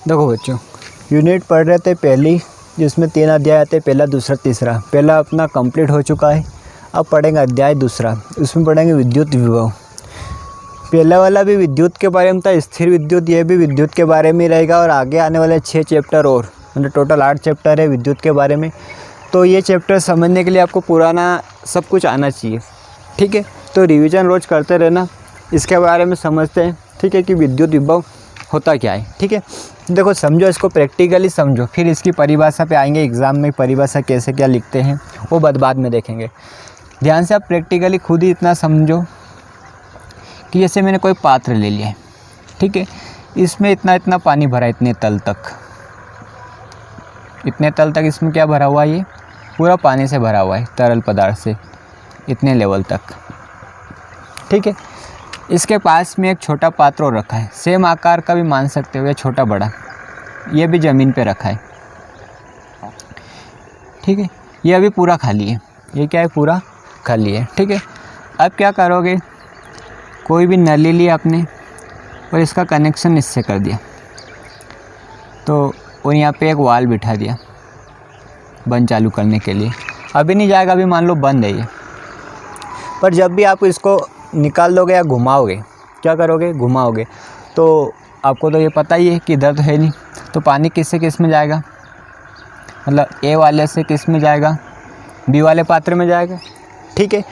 देखो बच्चों, यूनिट पढ़ रहे थे पहली, जिसमें 3 अध्याय आते, पहला दूसरा तीसरा। पहला अपना कंप्लीट हो चुका है। अब पढ़ेंगे अध्याय दूसरा, उसमें पढ़ेंगे विद्युत विभव। पहला वाला भी विद्युत के बारे में था, स्थिर विद्युत, ये भी विद्युत के बारे में रहेगा। और आगे आने वाले 6 चैप्टर और, मतलब टोटल 8 चैप्टर है विद्युत के बारे में। तो ये चैप्टर समझने के लिए आपको पुराना सब कुछ आना चाहिए, ठीक है। तो रिवीजन रोज़ करते रहना, इसके बारे में समझते हैं, ठीक है, कि विद्युत विभव होता क्या है, ठीक है। देखो समझो, इसको प्रैक्टिकली समझो, फिर इसकी परिभाषा पे आएंगे। एग्ज़ाम में परिभाषा कैसे क्या लिखते हैं वो बाद में देखेंगे। ध्यान से आप प्रैक्टिकली खुद ही इतना समझो कि जैसे मैंने कोई पात्र ले लिया है, ठीक है, इसमें इतना इतना पानी भरा, इतने तल तक इसमें क्या भरा हुआ है, ये पूरा पानी से भरा हुआ है, तरल पदार्थ से, इतने लेवल तक, ठीक है। इसके पास में एक छोटा पात्र और रखा है, सेम आकार का भी मान सकते हो, या छोटा बड़ा, ये भी ज़मीन पे रखा है, ठीक है। ये अभी पूरा खाली है, ये क्या है, पूरा खाली है, ठीक है। अब क्या करोगे, कोई भी नली ली आपने और इसका कनेक्शन इससे कर दिया, तो और यहाँ पे एक वाल्व बिठा दिया बंद चालू करने के लिए। अभी नहीं जाएगा, अभी मान लो बंद है ये, पर जब भी आप इसको निकाल दोगे या घुमाओगे, क्या करोगे, घुमाओगे, तो आपको तो ये पता ही है कि इधर तो है नहीं, तो पानी किस से किस में जाएगा, मतलब ए वाले से किस में जाएगा, बी वाले पात्र में जाएगा, ठीक है।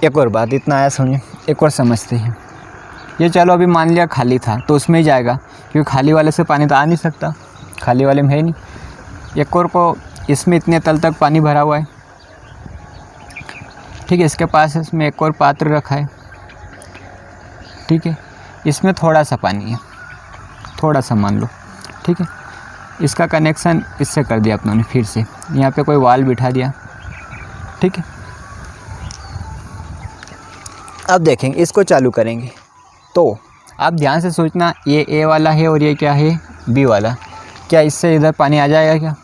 एक और बात, इतना आया समझे, एक और समझते हैं। ये चलो अभी मान लिया खाली था तो उसमें ही जाएगा, क्योंकि खाली वाले से पानी तो आ नहीं सकता, खाली वाले में है नहीं। एक और को, इसमें इतने तल तक पानी भरा हुआ है, ठीक है। इसके पास इसमें एक और पात्र रखा है, ठीक है, इसमें थोड़ा सा पानी है, थोड़ा सा मान लो, ठीक है। इसका कनेक्शन इससे कर दिया अपनों ने, फिर से यहाँ पे कोई वाल्व बिठा दिया, ठीक है। अब देखेंगे, इसको चालू करेंगे तो आप ध्यान से सोचना, ये ए वाला है और ये क्या है, बी वाला। क्या इससे इधर पानी आ जाएगा, क्या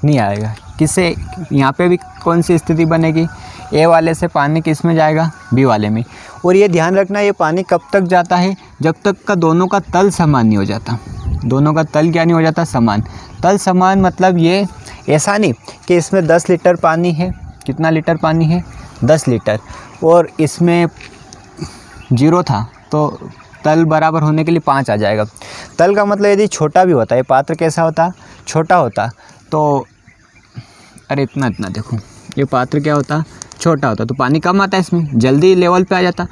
नहीं आएगा। किससे, यहाँ पे भी कौन सी स्थिति बनेगी, ए वाले से पानी किस में जाएगा, बी वाले में। और ये ध्यान रखना, ये पानी कब तक जाता है, जब तक का दोनों का तल समान नहीं हो जाता। दोनों का तल क्या नहीं हो जाता, समान। तल समान मतलब ये ऐसा नहीं कि इसमें 10 लीटर पानी है, कितना लीटर पानी है, 10 लीटर, और इसमें 0 था तो तल बराबर होने के लिए 5 आ जाएगा। तल का मतलब यदि छोटा भी होता है, पात्र कैसा होता, छोटा होता, तो अरे इतना देखो, ये पात्र क्या होता, छोटा होता, तो पानी कम आता है, इसमें जल्दी लेवल पे आ जाता।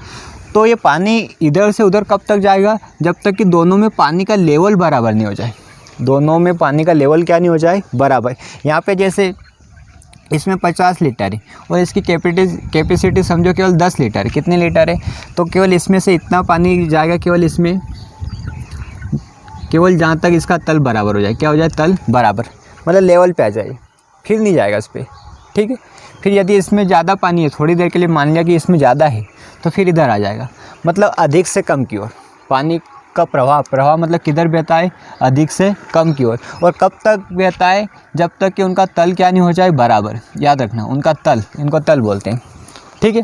तो ये पानी इधर से उधर कब तक जाएगा, जब तक कि दोनों में पानी का लेवल बराबर नहीं हो जाए। दोनों में पानी का लेवल क्या नहीं हो जाए, बराबर। यहाँ पे जैसे इसमें 50 लीटर है और इसकी कैपेसिटी समझो केवल 10 लीटर, कितने लीटर है, तो केवल इसमें से इतना पानी जाएगा, केवल इसमें, केवल जहाँ तक इसका तल बराबर हो जाए, क्या हो जाए, तल बराबर, मतलब लेवल पे आ जाए, फिर नहीं जाएगा इस पर, ठीक है। फिर यदि इसमें ज़्यादा पानी है, थोड़ी देर के लिए मान लिया कि इसमें ज़्यादा है, तो फिर इधर आ जाएगा, मतलब अधिक से कम की ओर। पानी का प्रवाह मतलब किधर बहता है, अधिक से कम की ओर। और कब तक बहता है, जब तक कि उनका तल क्या नहीं हो जाए, बराबर। याद रखना, उनका तल, इनको तल बोलते हैं, ठीक है।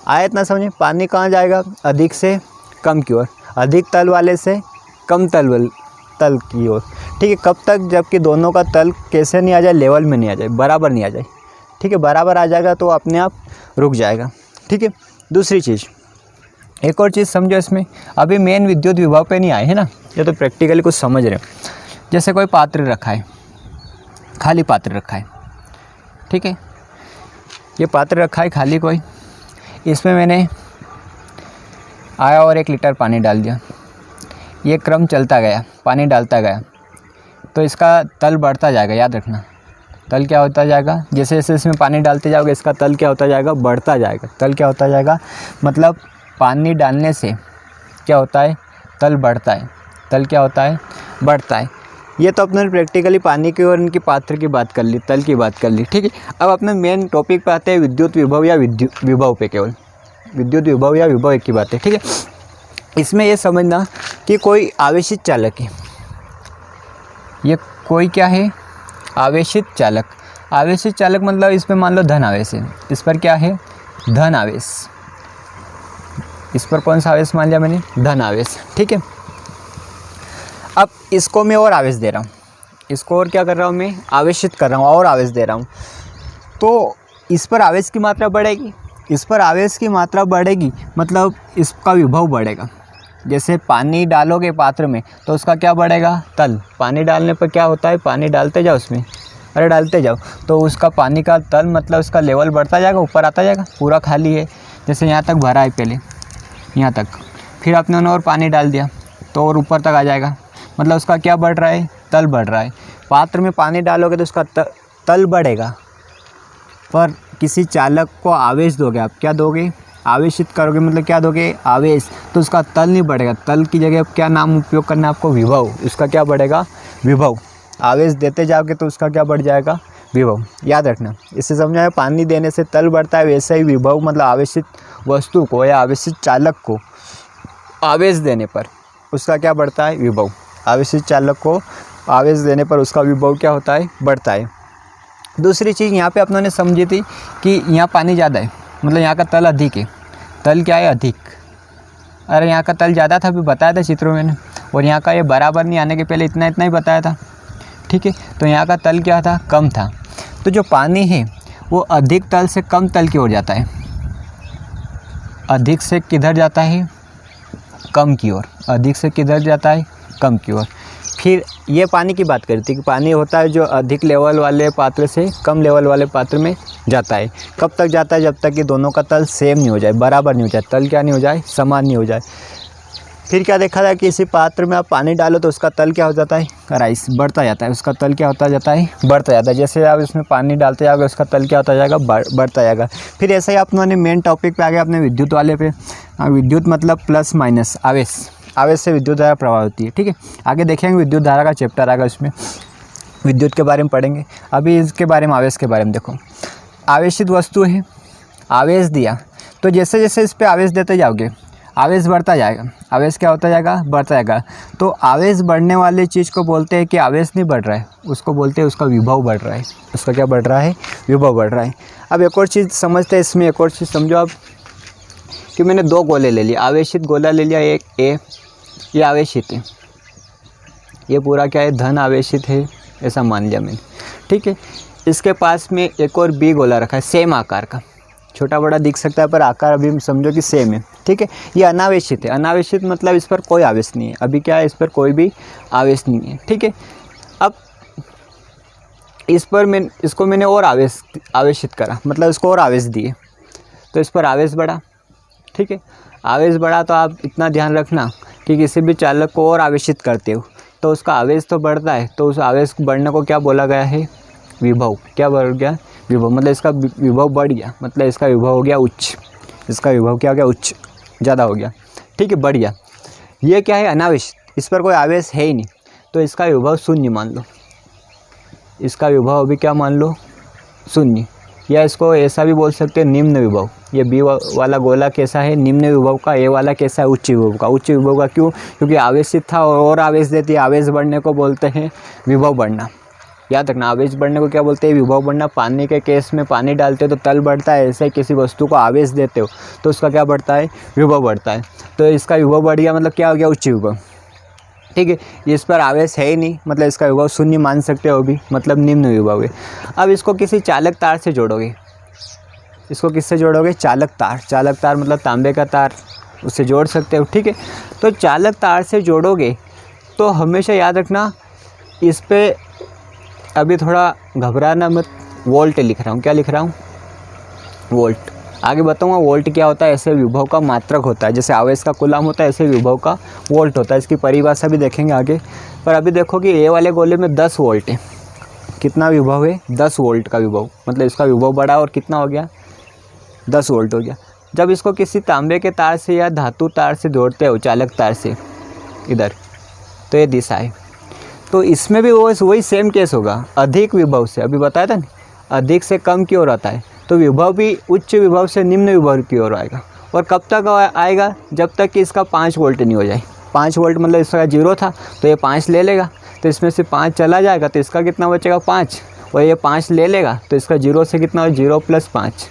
आया इतना समझे, पानी कहाँ जाएगा, अधिक से कम की ओर, अधिक तल वाले से कम तल की ओर, ठीक है। कब तक, जबकि दोनों का तल कैसे नहीं आ जाए, लेवल में नहीं आ जाए, बराबर नहीं आ जाए, ठीक है। बराबर आ जाएगा तो अपने आप रुक जाएगा, ठीक है। दूसरी चीज़, एक और चीज़ समझो इसमें, अभी मेन विद्युत विभव पे नहीं आए हैं ना, ये तो प्रैक्टिकली कुछ समझ रहे हो। जैसे कोई पात्र रखा है, खाली पात्र रखा है, ठीक है, ये पात्र रखा है खाली कोई, इसमें मैंने आया और 1 लीटर पानी डाल दिया, ये क्रम चलता गया, पानी डालता गया, तो इसका तल बढ़ता जाएगा। याद रखना, तल क्या होता जाएगा, जैसे जैसे इसमें पानी डालते जाओगे, इसका तल क्या होता जाएगा, बढ़ता जाएगा। तल क्या होता जाएगा, मतलब पानी डालने से क्या होता है, तल बढ़ता है। तल क्या होता है, बढ़ता है। ये तो अपने प्रैक्टिकली पानी की और इनकी पात्र की बात कर ली, तल की बात कर ली, ठीक है। अब अपने मेन टॉपिक पे आते हैं, विद्युत विभव या विद्युत विभव पे, केवल विद्युत विभव या विभव एक की बात है, ठीक है। इसमें ये समझना कि कोई आवेशित चालक है, ये कोई क्या है, आवेशित चालक। आवेशित चालक मतलब इसमें मान लो धन आवेश है, इस पर क्या है, धन आवेश। इस पर कौन सा आवेश मान लिया मैंने, धन आवेश, ठीक है। अब इसको मैं और आवेश दे रहा हूँ, इसको और क्या कर रहा हूँ मैं, आवेशित कर रहा हूँ और आवेश दे रहा हूँ। तो इस पर आवेश की मात्रा बढ़ेगी, इस पर आवेश की मात्रा बढ़ेगी मतलब इसका विभव बढ़ेगा। जैसे पानी डालोगे पात्र में तो उसका क्या बढ़ेगा, तल। पानी डालने पर क्या होता है, पानी डालते जाओ उसमें, अरे डालते जाओ तो उसका पानी का तल मतलब उसका लेवल बढ़ता जाएगा, ऊपर आता जाएगा। पूरा खाली है, जैसे यहाँ तक भरा है पहले, यहाँ तक, फिर आपने और पानी डाल दिया तो और ऊपर तक आ जाएगा, मतलब उसका क्या बढ़ रहा है, तल बढ़ रहा है। पात्र में पानी डालोगे तो उसका तल बढ़ेगा। पर किसी चालक को आवेश दोगे आप, क्या दोगे, आवेशित करोगे मतलब क्या दोगे, आवेश, तो उसका तल नहीं बढ़ेगा। तल की जगह क्या नाम उपयोग करना है आपको, विभव। उसका क्या बढ़ेगा, विभव। आवेश देते जाओगे तो उसका क्या बढ़ जाएगा, विभव। याद रखना, इससे समझाया पानी देने से तल बढ़ता है, वैसे ही विभव मतलब आवेशित वस्तु को या आवेशित चालक को आवेश देने पर उसका क्या बढ़ता है, विभव। आवेशित चालक को आवेश देने पर उसका विभव क्या होता है, बढ़ता है। दूसरी चीज़ यहाँ पे अपनों ने समझी थी कि यहाँ पानी ज़्यादा है, मतलब यहाँ का तल अधिक है। तल क्या है, अधिक। अरे यहाँ का तल ज़्यादा था, अभी बताया था चित्रों में, और यहाँ का ये बराबर नहीं आने के पहले इतना इतना ही बताया था, ठीक है। तो यहाँ का तल क्या था, कम था। तो जो पानी है वो अधिक तल से कम तल की ओर जाता है, अधिक से किधर जाता है, कम की ओर। अधिक से किधर जाता है, कम की ओर। फिर ये पानी की बात करती है कि पानी होता है जो अधिक लेवल वाले पात्र से कम लेवल वाले पात्र में जाता है। कब तक जाता है, जब तक कि दोनों का तल सेम नहीं हो जाए, बराबर नहीं हो जाए, तल क्या नहीं हो जाए, समान नहीं हो जाए। फिर क्या देखा जाए कि इसी पात्र में आप पानी डालो तो उसका तल क्या हो जाता है, राइस, बढ़ता जाता है। उसका तल क्या होता जाता है, बढ़ता जाता है। जैसे आप इसमें पानी डालते जाओगे उसका तल क्या होता जाएगा, बढ़ता जाएगा। फिर ऐसा ही आपने मेन टॉपिक पे आ गया अपने विद्युत वाले पे। विद्युत मतलब प्लस माइनस, आवेश, आवेश से विद्युत धारा प्रवाह होती है, ठीक है। आगे देखेंगे विद्युत धारा का चैप्टर आएगा, उसमें विद्युत के बारे में पढ़ेंगे। अभी इसके बारे में, आवेश के बारे में देखो। आवेशित वस्तु है, आवेश दिया तो जैसे जैसे इस पर आवेश देते जाओगे आवेश बढ़ता जाएगा। आवेश क्या होता जाएगा, बढ़ता जाएगा। तो आवेश बढ़ने वाली चीज़ को बोलते हैं कि आवेश नहीं बढ़ रहा है, उसको बोलते हैं उसका विभव बढ़ रहा है। उसका क्या बढ़ रहा है, विभव बढ़ रहा है। अब एक और चीज़ समझते हैं इसमें, एक और चीज़ समझो आप कि मैंने दो गोले ले लिए, आवेशित गोला ले लिया, एक ए, ये आवेशित है, ये पूरा क्या है, धन आवेशित है, ऐसा मान लिया मैंने, ठीक है। इसके पास में एक और बी गोला रखा है, सेम आकार का, छोटा बड़ा दिख सकता है पर आकार अभी समझो कि सेम है, ठीक है। ये अनावेशित है, अनावेशित मतलब इस पर कोई आवेश नहीं है, अभी क्या है, इस पर कोई भी आवेश नहीं है, ठीक है। अब इस पर इसको मैंने और आवेशित करा, मतलब इसको और आवेश दिए तो इस पर आवेश बढ़ा, ठीक है। आवेश बढ़ा तो आप इतना ध्यान रखना कि किसी भी चालक को और आवेशित करते हो तो उसका आवेश तो बढ़ता है, तो उस आवेश बढ़ने को क्या बोला गया है, विभव। क्या बढ़ गया, विभव, मतलब इसका विभव बढ़ गया, मतलब इसका विभव हो गया उच्च, इसका विभव क्या हो गया, उच्च, ज़्यादा हो गया, ठीक है, बढ़ गया। ये क्या है, अनावेशित, इस पर कोई आवेश है ही नहीं, तो इसका विभव शून्य मान लो, इसका विभव अभी क्या मान लो, शून्य। या इसको ऐसा भी बोल सकते हैं निम्न विभव। ये बी वाला गोला कैसा है, निम्न विभव का, ए वाला कैसा है, उच्च विभव का। उच्च विभव का क्यों, क्योंकि आवेशित था और आवेश देती है, आवेश बढ़ने को बोलते हैं विभव बढ़ना। याद रखना, आवेश बढ़ने को क्या बोलते हैं, विभव बढ़ना। पानी के केस में पानी डालते हो तो तल बढ़ता है, ऐसे किसी वस्तु को आवेश देते हो तो उसका क्या बढ़ता है, विभव बढ़ता है। तो इसका विभव बढ़ गया मतलब क्या हो गया, उच्च विभव, ठीक है। इस पर आवेश है ही नहीं, मतलब इसका विभव शून्य मान सकते हो भी, मतलब निम्न विभव है। अब इसको किसी चालक तार से जोड़ोगे, इसको किससे जोड़ोगे, चालक तार। चालक तार मतलब तांबे का तार, उससे जोड़ सकते हो, ठीक है। तो चालक तार से जोड़ोगे तो हमेशा याद रखना, इस पर अभी थोड़ा घबराना मत, वोल्ट लिख रहा हूँ। क्या लिख रहा हूँ, वोल्ट। आगे बताऊँगा वोल्ट क्या होता है। ऐसे विभव का मात्रक होता है, जैसे आवेश का कूलाम होता है, ऐसे विभव का वोल्ट होता है। इसकी परिभाषा भी देखेंगे आगे। पर अभी देखो कि ए वाले गोले में 10 वोल्ट है। कितना विभव है, 10 वोल्ट का विभव, मतलब इसका विभव बढ़ा और कितना हो गया, 10 वोल्ट हो गया। जब इसको किसी तांबे के तार से या धातु तार से जोड़ते हो, चालक तार से इधर, तो ये दिशा है। तो इसमें भी वही सेम केस होगा, अधिक विभव से, अभी बताया था ना, अधिक से कम की ओर आता है। तो विभव भी उच्च विभव से निम्न विभव की ओर आएगा। और कब तक आएगा, जब तक कि इसका 5 वोल्ट नहीं हो जाए। 5 वोल्ट मतलब इसका 0 था तो ये 5 ले लेगा, तो इसमें से 5 चला जाएगा तो इसका कितना बचेगा, 5। और ये 5 ले लेगा तो इसका 0 से कितना हो, 0 + 5।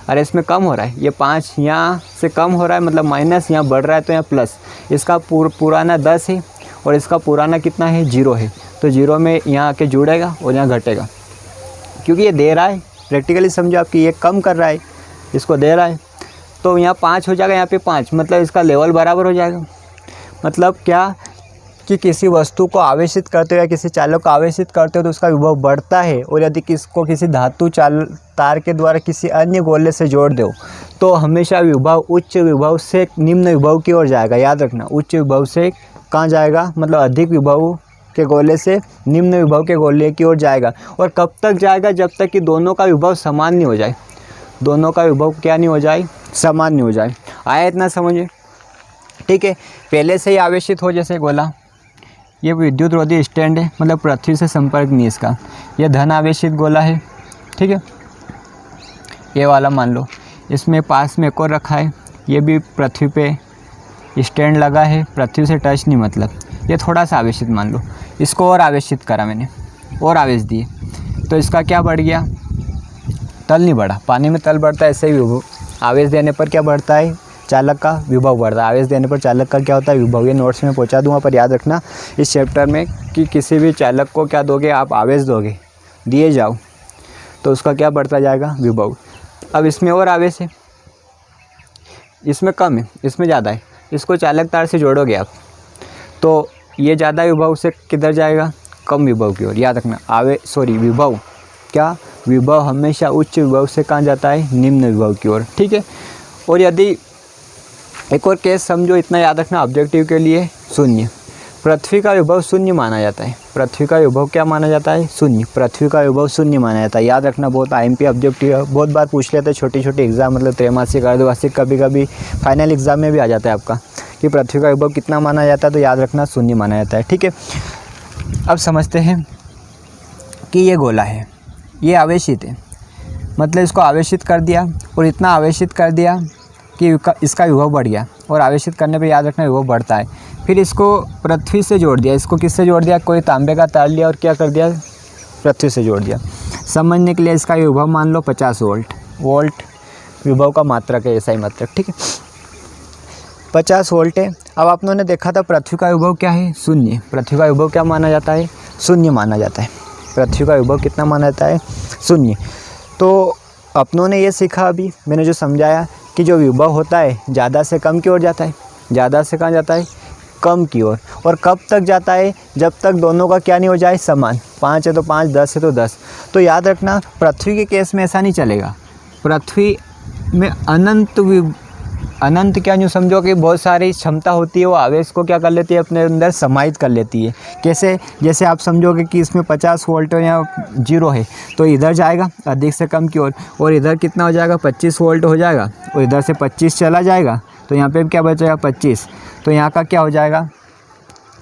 अरे इसमें कम हो रहा है, ये 5 यहाँ से कम हो रहा है, मतलब माइनस, यहाँ बढ़ रहा है तो यहाँ प्लस। इसका पुराना 10 है और इसका पुराना कितना है 0 है, तो 0 में यहाँ आके जुड़ेगा और यहाँ घटेगा, क्योंकि ये दे रहा है। प्रैक्टिकली समझो आपकी ये कम कर रहा है, इसको दे रहा है, तो यहाँ 5 हो जाएगा, यहाँ पे 5, मतलब इसका लेवल बराबर हो जाएगा। मतलब क्या कि किसी वस्तु को आवेशित करते हो या किसी चालक को आवेशित करते हो तो उसका विभव बढ़ता है, और यदि किसको किसी धातु तार के द्वारा किसी अन्य गोले से जोड़ दो तो हमेशा विभव उच्च विभव से निम्न विभव की ओर जाएगा। याद रखना, उच्च विभव से कहाँ जाएगा, मतलब अधिक विभव के गोले से निम्न विभव के गोले की ओर जाएगा। और कब तक जाएगा, जब तक कि दोनों का विभव समान नहीं हो जाए, दोनों का विभव क्या नहीं हो जाए, समान नहीं हो जाए। आया इतना समझिए, ठीक है। पहले से ही आवेशित हो, जैसे गोला, ये विद्युत रोधी स्टैंड है, मतलब पृथ्वी से संपर्क नहीं इसका, यह धन आवेशित गोला है, ठीक है। ये वाला मान लो, इसमें पास में एक और रखा है, ये भी पृथ्वी पे स्टैंड लगा है, पृथ्वी से टच नहीं, मतलब ये थोड़ा सा आवेशित मान लो। इसको और आवेशित करा मैंने, और आवेश दिए, तो इसका क्या बढ़ गया, तल नहीं बढ़ा। पानी में तल बढ़ता है, ऐसे ही विभव आवेश देने पर क्या बढ़ता है, चालक का विभव बढ़ता है। आवेश देने पर चालक का क्या होता है, विभव। ये नोट्स में पहुंचा दूंगा, पर याद रखना इस चैप्टर में कि किसी भी चालक को क्या दोगे आप, आवेश दोगे, दिए जाओ तो उसका क्या बढ़ता जाएगा, विभव। अब इसमें और आवेश है, इसमें कम है, इसमें ज़्यादा है। इसको चालक तार से जोड़ोगे आप तो ये ज़्यादा विभव से किधर जाएगा, कम विभव की ओर। याद रखना, विभव क्या, विभव हमेशा उच्च विभव से कहाँ जाता है, निम्न विभव की ओर, ठीक है। और यदि एक और केस समझो, इतना याद रखना ऑब्जेक्टिव के लिए, शून्य। पृथ्वी का विभव शून्य माना जाता है, पृथ्वी का विभव क्या माना जाता है, शून्य। पृथ्वी का विभव शून्य माना जाता है। याद रखना, बहुत IMP ऑब्जेक्टिव बहुत बार पूछ लेते हैं, छोटी छोटी एग्जाम, मतलब त्रैमासिक, अर्धवार्षिक, कभी कभी फाइनल एग्जाम में भी आ जाता है आपका कि पृथ्वी का विभव कितना माना जाता है, तो याद रखना शून्य माना जाता है, ठीक है। अब समझते हैं कि ये गोला है, ये आवेशित है, मतलब इसको आवेशित कर दिया और इतना आवेशित कर दिया कि इसका विभव बढ़ गया, और आवेशित करने पे याद रखना विभव बढ़ता है। फिर इसको पृथ्वी से जोड़ दिया, इसको किससे जोड़ दिया, कोई तांबे का तार लिया और क्या कर दिया, पृथ्वी से जोड़ दिया। समझने के लिए इसका विभव मान लो 50 वोल्ट विभव का मात्रक है, ऐसा ही मात्रक, ठीक है, 50 वोल्ट है। अब आप लोगों ने देखा था पृथ्वी का विभव क्या है, शून्य। पृथ्वी का विभव क्या माना जाता है, शून्य माना जाता है। पृथ्वी का विभव कितना माना जाता है, शून्य। तो अपनों ने ये सीखा, अभी मैंने जो समझाया कि जो विभव होता है ज़्यादा से कम की ओर जाता है, ज़्यादा से कहाँ जाता है, कम की ओर। और कब तक जाता है, जब तक दोनों का क्या नहीं हो जाए, समान। 5 है तो 5, 10 है तो 10। तो याद रखना, पृथ्वी के केस में ऐसा नहीं चलेगा। पृथ्वी में अनंत क्या यूँ समझो कि बहुत सारी क्षमता होती है, वो आवेश को क्या कर लेती है, अपने अंदर समाहित कर लेती है। कैसे, जैसे आप समझोगे कि इसमें 50 वोल्ट है या 0 है, तो इधर जाएगा अधिक से कम की ओर, और इधर कितना हो जाएगा, 25 वोल्ट हो जाएगा, और इधर से 25 चला जाएगा, तो यहाँ पे क्या बचेगा, 25। तो यहाँ का क्या हो जाएगा,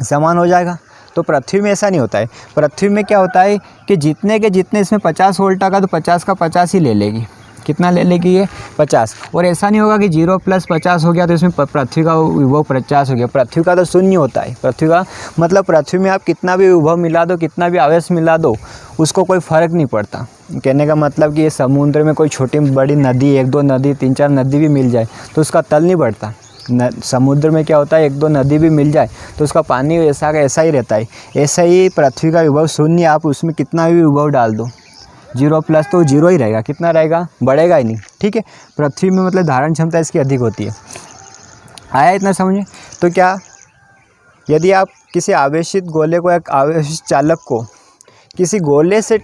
समान हो जाएगा। तो पृथ्वी में ऐसा नहीं होता है। पृथ्वी में क्या होता है कि जितने के जितने इसमें 50 वोल्ट आएगा तो 50 का 50 ही ले लेगी। कितना ले लेगी ये, 50। और ऐसा नहीं होगा कि 0 + 50 हो गया तो इसमें पृथ्वी का विभव 50 हो गया। पृथ्वी का तो शून्य होता है। पृथ्वी का मतलब पृथ्वी में आप कितना भी विभव मिला दो, कितना भी आवेश मिला दो, उसको कोई फ़र्क नहीं पड़ता। कहने का मतलब कि ये समुद्र में कोई छोटी बड़ी नदी, 1-2 नदी, 3-4 नदी भी मिल जाए तो उसका तल नहीं बढ़ता। समुद्र में क्या होता है, 1-2 नदी भी मिल जाए तो उसका पानी ऐसा का ऐसा ही रहता है। ऐसा ही पृथ्वी का विभव शून्य, आप उसमें कितना भी विभव डाल दो, 0+ तो 0 ही रहेगा, कितना रहेगा, बढ़ेगा ही नहीं, ठीक है। पृथ्वी में मतलब धारण क्षमता इसकी अधिक होती है। आया इतना समझे। तो क्या, यदि आप किसी आवेशित गोले को, एक आवेशित चालक को किसी गोले से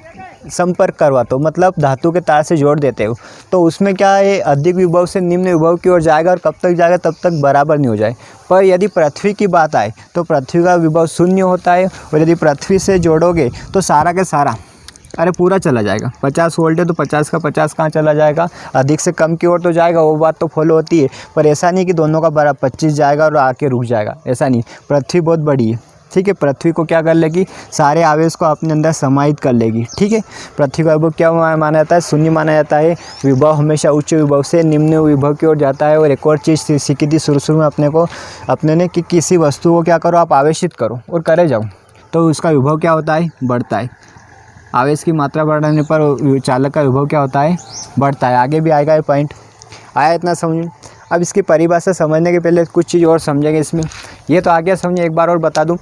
संपर्क करवाते हो, मतलब धातु के तार से जोड़ देते हो, तो उसमें क्या है, अधिक विभव से निम्न विभव की ओर जाएगा, और कब तक जाएगा, तब तक बराबर नहीं हो जाए। पर यदि पृथ्वी की बात आए तो पृथ्वी का विभव शून्य होता है, और यदि पृथ्वी से जोड़ोगे तो सारा के सारा पूरा चला जाएगा। 50 वोल्ट है तो 50 का 50 कहाँ चला जाएगा, अधिक से कम की ओर तो जाएगा, वो बात तो फॉलो होती है। पर ऐसा नहीं कि दोनों का बराबर 25 जाएगा और आके रुक जाएगा, ऐसा नहीं। पृथ्वी बहुत बड़ी है, ठीक है। पृथ्वी को क्या कर लेगी, सारे आवेश को अपने अंदर समाहित कर लेगी, ठीक है। पृथ्वी का विभव क्या माना जाता है, शून्य माना जाता है। विभव हमेशा उच्च विभव से निम्न विभव की ओर जाता है। और एक और चीज़ सीखी थी शुरू में अपने ने कि किसी वस्तु को क्या करो, आप आवेशित करो और करे जाओ, तो उसका विभव क्या होता है, बढ़ता है। आवेश की मात्रा बढ़ने पर चालक का विभव क्या होता है, बढ़ता है। आगे भी आएगा ये पॉइंट। आया इतना समझ। अब इसकी परिभाषा समझने के पहले कुछ चीज़ और समझेंगे इसमें। ये तो आगे समझे, एक बार और बता दूं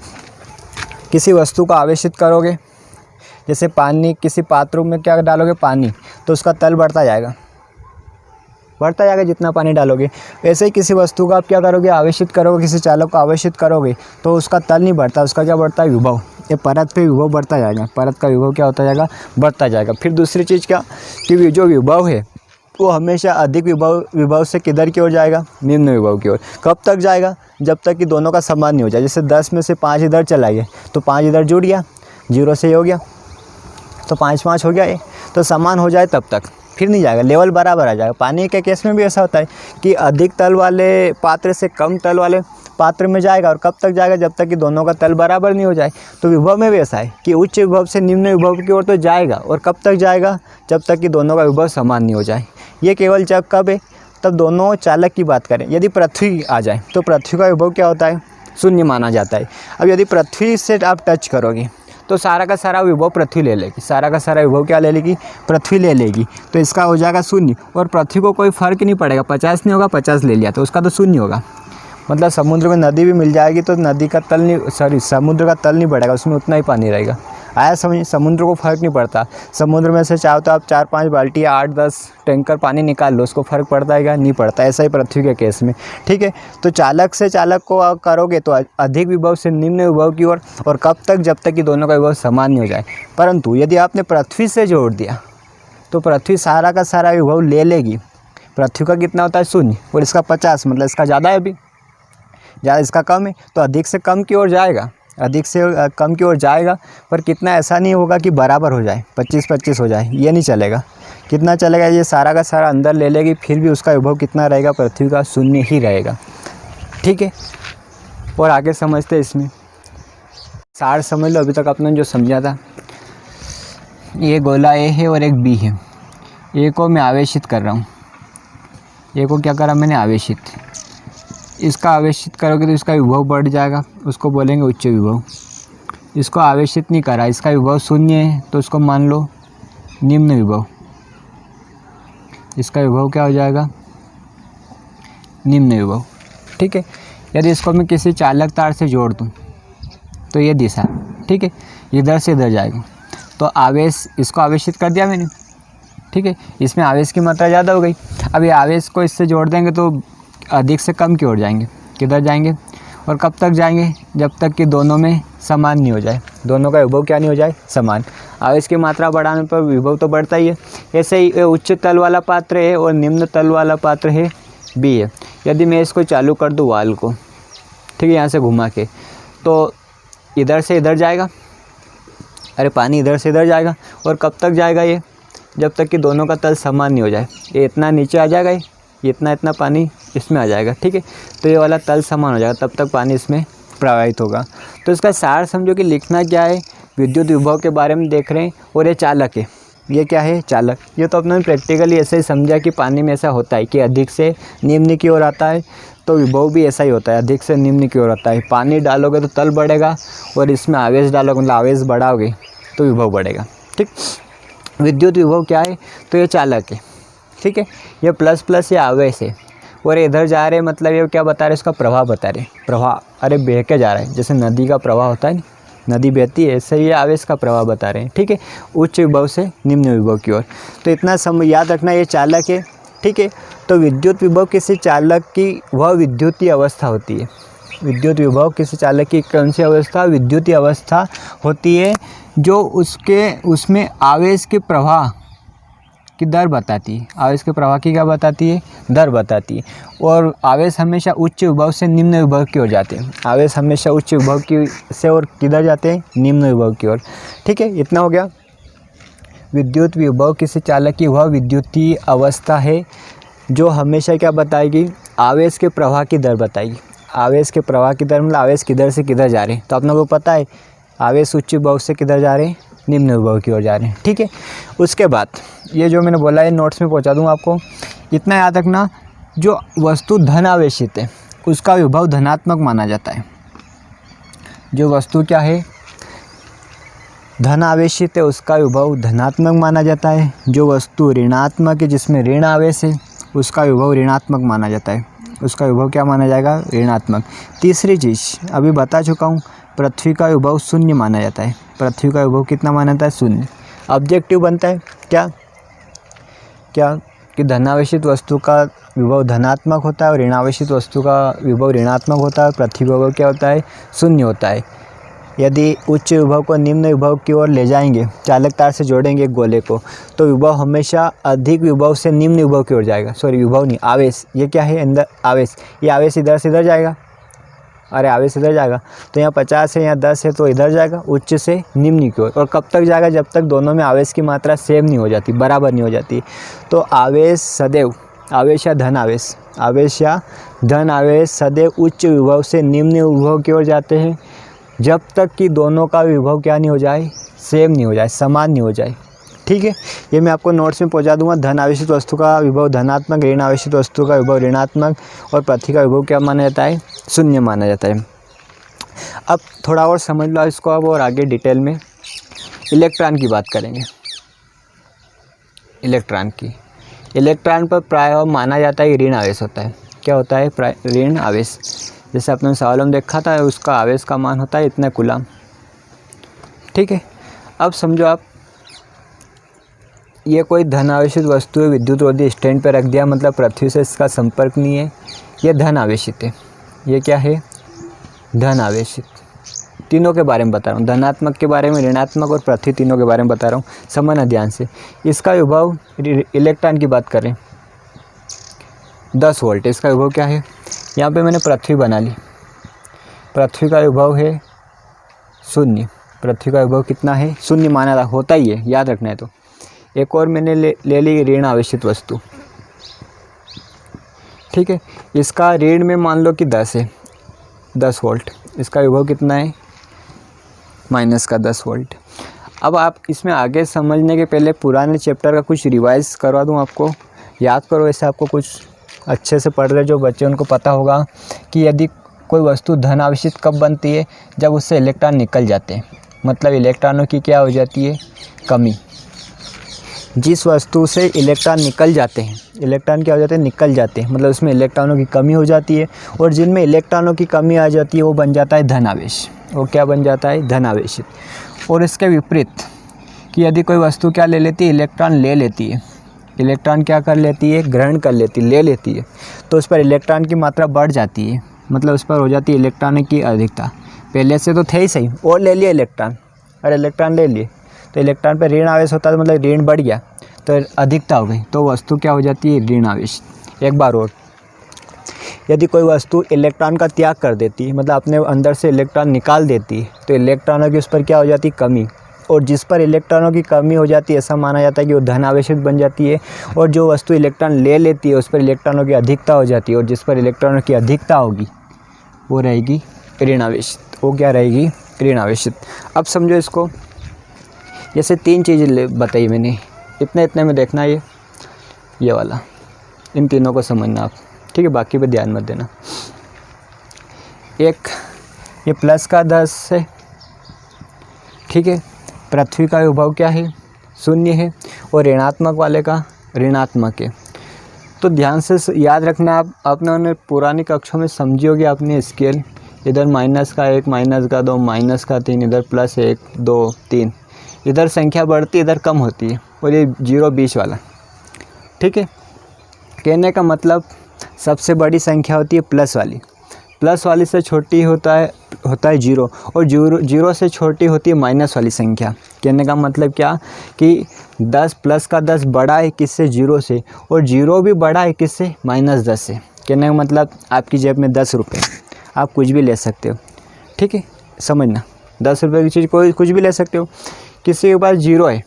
किसी वस्तु को आवेशित करोगे, जैसे पानी किसी पात्र में क्या डालोगे पानी, तो उसका तल बढ़ता जाएगा जितना पानी डालोगे। वैसे ही किसी वस्तु को आप क्या करोगे, आवेशित करोगे, किसी चालक को आवेशित करोगे तो उसका तल नहीं बढ़ता, उसका क्या बढ़ता है, विभव। ये परत पे विभव बढ़ता जाएगा, परत का विभव क्या होता जाएगा, बढ़ता जाएगा। फिर दूसरी चीज़ क्या कि जो विभव है वो हमेशा अधिक विभव से किधर की ओर जाएगा, निम्न विभव की ओर। कब तक जाएगा, जब तक कि दोनों का समान नहीं हो जाए। जैसे 10 में से 5 इधर चला गया तो 5 इधर जुड़ गया, 0 से ये हो गया तो 5 हो गया, ये तो समान हो जाए तब तक, फिर नहीं जाएगा, लेवल बराबर आ जाएगा। पानी के केस में भी ऐसा होता है कि अधिक तल वाले पात्र से कम तल वाले पात्र में जाएगा, और कब तक जाएगा, जब तक कि दोनों का तल बराबर नहीं हो जाए। तो विभव में भी ऐसा है कि उच्च विभव से निम्न विभव की ओर तो जाएगा, और कब तक जाएगा, जब तक कि दोनों का विभव समान नहीं हो जाए। ये केवल जब कब है, तब दोनों चालक की बात करें। यदि पृथ्वी आ जाए तो पृथ्वी का विभव क्या होता है, शून्य माना जाता है। अब यदि पृथ्वी से आप टच करोगे तो सारा का सारा विभव पृथ्वी ले लेगी, सारा का सारा विभव क्या ले लेगी, पृथ्वी ले लेगी। तो इसका हो जाएगा शून्य, और पृथ्वी को कोई फर्क नहीं पड़ेगा, 50 नहीं होगा, 50 ले लिया तो उसका तो शून्य होगा। मतलब समुद्र में नदी भी मिल जाएगी तो नदी का तल नहीं, समुद्र का तल नहीं बढ़ेगा, उसमें उतना ही पानी रहेगा। आया समझ, समुद्र को फ़र्क नहीं पड़ता। समुद्र में से चाहो तो आप 4-5 बाल्टी 8-10 टैंकर पानी निकाल लो, उसको फ़र्क पड़ता है क्या, नहीं पड़ता। ऐसा ही पृथ्वी के केस में, ठीक है। तो चालक से चालक को करोगे तो अधिक विभव से निम्न विभव की ओर, और कब तक, जब तक कि दोनों का विभव समान नहीं हो जाए। परंतु यदि आपने पृथ्वी से जोड़ दिया तो पृथ्वी सारा का सारा विभव ले लेगी। पृथ्वी का कितना होता है, शून्य, और इसका 50, मतलब इसका ज़्यादा है, अभी ज़्यादा इसका कम है, तो अधिक से कम की ओर जाएगा, अधिक से कम की ओर जाएगा। पर कितना, ऐसा नहीं होगा कि बराबर हो जाए, 25-25 हो जाए, ये नहीं चलेगा। कितना चलेगा, ये सारा का सारा अंदर ले लेगी, फिर भी उसका विभव कितना रहेगा, पृथ्वी का शून्य ही रहेगा, ठीक है। और आगे समझते इसमें सार समझ लो। अभी तक आपने जो समझा था, ये गोला ए है और एक बी है। ए को मैं आवेशित कर रहा हूँ, ए को क्या करा मैंने, आवेशित। इसका आवेशित करोगे तो इसका विभव बढ़ जाएगा, उसको बोलेंगे उच्च विभव। इसको आवेशित नहीं करा, इसका विभव शून्य है तो उसको मान लो निम्न विभव। इसका विभव क्या हो जाएगा, निम्न विभव, ठीक है। यदि इसको मैं किसी चालक तार से जोड़ दूँ तो ये दिशा, ठीक है, इधर से इधर जाएगा, तो आवेश, इसको आवेशित कर दिया मैंने, ठीक है। इसमें आवेश की मात्रा ज़्यादा हो गई। अब ये आवेश को इससे जोड़ देंगे तो अधिक से कम की ओर जाएंगे, किधर जाएंगे, और कब तक जाएंगे, जब तक कि दोनों में समान नहीं हो जाए, दोनों का विभव क्या नहीं हो जाए, समान। आवेश की मात्रा बढ़ाने पर विभव तो बढ़ता ही है। ऐसे ही उच्च तल वाला पात्र है और निम्न तल वाला पात्र है, बी है। यदि मैं इसको चालू कर दूँ वाल को, ठीक है, यहाँ से घुमा के, तो इधर से इधर जाएगा, अरे पानी इधर से इधर जाएगा, और कब तक जाएगा ये, जब तक कि दोनों का तल समान नहीं हो जाए। ये इतना नीचे आ जाएगा, ये इतना पानी इसमें आ जाएगा, ठीक है। तो ये वाला तल समान हो जाएगा, तब तक पानी इसमें प्रवाहित होगा। तो इसका सार समझो कि लिखना क्या है, विद्युत विभव के बारे में देख रहे हैं, और ये चालक है, ये क्या है, चालक। ये तो अपने प्रैक्टिकली ऐसे ही समझा कि पानी में ऐसा होता है कि अधिक से निम्न की ओर आता है, तो विभव भी ऐसा ही होता है, अधिक से निम्न की ओर आता है। पानी डालोगे तो तल बढ़ेगा, और इसमें आवेश डालोगे, मतलब आवेश बढ़ाओगे तो विभव बढ़ेगा, ठीक। विद्युत विभव क्या है, तो ये चालक है, ठीक है। ये प्लस प्लस ये आवेश है, और इधर जा रहे, मतलब ये क्या बता रहे, इसका प्रवाह बता रहे, प्रवाह, अरे बह के जा रहा है, जैसे नदी का प्रवाह होता है, नदी बहती है, ऐसे ये आवेश का प्रवाह बता रहे हैं, ठीक है। उच्च विभव से निम्न विभव की ओर। तो इतना याद रखना, ये चालक है, ठीक है। तो विद्युत विभव किसी चालक की वह विद्युतीय अवस्था होती है। विद्युत विभव किसी चालक की कौन सी अवस्था, विद्युतीय अवस्था होती है, जो उसमें आवेश के प्रवाह की दर बताती है। आवेश के प्रवाह की क्या बताती है, दर बताती है। और आवेश हमेशा उच्च विभव से निम्न विभव की ओर जाते हैं। आवेश हमेशा उच्च विभव की से और किधर जाते हैं, निम्न विभव की ओर, ठीक है। इतना हो गया। विद्युत विभव किसी चालक की वह विद्युतीय अवस्था है जो हमेशा क्या बताएगी, आवेश के प्रवाह की दर बताएगी। आवेश के प्रवाह की दर मतलब आवेश किधर से किधर जा रहे हैं। तो आप लोगों को पता है आवेश उच्च विभव से किधर जा रहे हैं, निम्न विभव की ओर जा रहे हैं, ठीक है। उसके बाद ये जो मैंने बोला है नोट्स में पहुंचा दूंगा आपको। इतना याद रखना, जो वस्तु धन आवेशित है उसका विभव धनात्मक माना जाता है। जो वस्तु क्या है, धन आवेशित है, उसका विभव धनात्मक माना जाता है। जो वस्तु ऋणात्मक है, जिसमें ऋण आवेश है, उसका विभव ऋणात्मक माना जाता है। उसका विभव क्या माना जाएगा, ऋणात्मक। तीसरी चीज़ अभी बता चुका हूँ पृथ्वी का विभव शून्य माना जाता है। पृथ्वी का विभव कितना माना जाता है? शून्य। ऑब्जेक्टिव बनता है क्या क्या कि धनावेशित वस्तु का विभव धनात्मक होता है और ऋणावेशित वस्तु का विभव ऋणात्मक होता है। पृथ्वी का विभव क्या होता है? शून्य होता है। यदि उच्च विभव को निम्न विभव की ओर ले जाएंगे, चालक तार से जोड़ेंगे एक गोले को, तो विभव हमेशा अधिक विभव से निम्न विभव की ओर जाएगा। सॉरी, विभव नहीं, आवेश। ये क्या है? अंदर आवेश। ये आवेश इधर से इधर जाएगा। अरे आवेश इधर जाएगा, तो यहाँ 50 है, यहाँ 10 है, तो इधर जाएगा उच्च से निम्न की ओर। और कब तक जाएगा? जब तक दोनों में आवेश की मात्रा सेम नहीं हो जाती, बराबर नहीं हो जाती। तो आवेश सदैव, आवेश या धन आवेश, आवेश या धन आवेश सदैव उच्च विभव से निम्न विभव की ओर जाते हैं, जब तक कि दोनों का विभव क्या नहीं हो जाए? सेम नहीं हो जाए, समान नहीं हो जाए। ठीक है, ये मैं आपको नोट्स में पहुंचा दूंगा। धन आवेशित वस्तु का विभव धनात्मक, ऋण आवेशित वस्तु का विभव ऋणात्मक और पृथ्वी का विभव क्या माना जाता है? शून्य माना जाता है। अब थोड़ा और समझ लो इसको अब, और आगे डिटेल में इलेक्ट्रॉन की बात करेंगे। इलेक्ट्रॉन की, इलेक्ट्रॉन पर प्रायः माना जाता है ऋण आवेश होता है। क्या होता है? ऋण आवेश। जैसे आपने सवालों में देखा था, उसका आवेश का मान होता है इतना कूलम। ठीक है, अब समझो आप, ये कोई धन आवेशित वस्तु है, विद्युत रोधी स्टैंड पर रख दिया, मतलब पृथ्वी से इसका संपर्क नहीं है, ये धन आवेशित है। ये क्या है? धन आवेशित। तीनों के बारे में बता रहा हूँ, धनात्मक के बारे में, ऋणात्मक और पृथ्वी, तीनों के बारे में बता रहा हूँ। समझना ध्यान से। इसका विभव, इलेक्ट्रॉन की बात करें, 10 वोल्ट। इसका विभव क्या है? यहाँ पे मैंने पृथ्वी बना ली। पृथ्वी का विभव है शून्य। पृथ्वी का विभव कितना है? शून्य माना होता ही है, याद रखना है। तो एक और मैंने ले ली ऋण आवेशित वस्तु। ठीक है, इसका ऋण में मान लो कि 10 है, 10 वोल्ट। इसका विभव कितना है? माइनस का 10 वोल्ट। अब आप इसमें आगे समझने के पहले पुराने चैप्टर का कुछ रिवाइज करवा दूं आपको, याद करो। ऐसे आपको कुछ अच्छे से पढ़ रहे जो बच्चे, उनको पता होगा कि यदि कोई वस्तु धन आवेशित कब बनती है? जब उससे इलेक्ट्रॉन निकल जाते हैं, मतलब इलेक्ट्रॉनों की क्या हो जाती है? कमी। जिस वस्तु से इलेक्ट्रॉन निकल जाते हैं, इलेक्ट्रॉन क्या हो जाते हैं? निकल जाते हैं, मतलब उसमें इलेक्ट्रॉनों की कमी हो जाती है। और जिनमें इलेक्ट्रॉनों की कमी आ जाती है वो बन जाता है धन आवेश। वो क्या बन जाता है? धन आवेशित। और इसके विपरीत कि यदि कोई वस्तु क्या ले लेती है? इलेक्ट्रॉन ले लेती है। इलेक्ट्रॉन क्या कर लेती है? ग्रहण कर लेती, ले लेती है, तो उस पर इलेक्ट्रॉन की मात्रा बढ़ जाती है, मतलब उस पर हो जाती है इलेक्ट्रॉन की अधिकता। पहले से तो थे ही सही, और ले लिए इलेक्ट्रॉन, और इलेक्ट्रॉन ले लिए, तो इलेक्ट्रॉन पर ऋण आवेश होता है, मतलब ऋण बढ़ गया, तो अधिकता हो गई, तो वस्तु क्या हो जाती है? ऋण आवेश। एक बार और, यदि कोई वस्तु इलेक्ट्रॉन का त्याग कर देती है, मतलब अपने अंदर से इलेक्ट्रॉन निकाल देती है, तो इलेक्ट्रॉनों की उस पर क्या हो जाती है? कमी। और जिस पर इलेक्ट्रॉनों की कमी हो जाती है, ऐसा माना जाता है कि वो धन आवेशित बन जाती है। और जो वस्तु इलेक्ट्रॉन ले लेती है, उस पर इलेक्ट्रॉनों की अधिकता हो जाती है, और जिस पर इलेक्ट्रॉनों की अधिकता होगी वो रहेगी ऋण आवेशित। वो क्या रहेगी? ऋण आवेशित। अब समझो इसको, जैसे 3 चीज़ें बताई मैंने, इतने में देखना ये वाला, इन तीनों को समझना आप। ठीक है, बाकी पे ध्यान मत देना। एक ये प्लस का 10 है। ठीक है, पृथ्वी का विभव क्या है? शून्य है, और ऋणात्मक वाले का ऋणात्मक है। तो ध्यान से याद रखना। आप आपने पुरानी कक्षों में समझी होगी आपने स्केल, इधर माइनस का 1, माइनस का 2, माइनस का 3, इधर प्लस 1, 2, 3, इधर संख्या बढ़ती इधर कम होती है, और ये 0 बीच वाला। ठीक है, कहने का मतलब सबसे बड़ी संख्या होती है प्लस वाली, प्लस वाली से छोटी होता है 0, और 0 से छोटी होती है माइनस वाली संख्या। कहने का मतलब क्या कि 10 प्लस का 10 बड़ा है किससे? 0 से, और 0 भी बड़ा है किससे? -10 से। कहने का मतलब आपकी जेब में 10 रुपये, आप कुछ भी ले सकते हो। ठीक है, समझना, 10 रुपये की चीज़ कोई कुछ भी ले सकते हो। किसी के पास 0 है,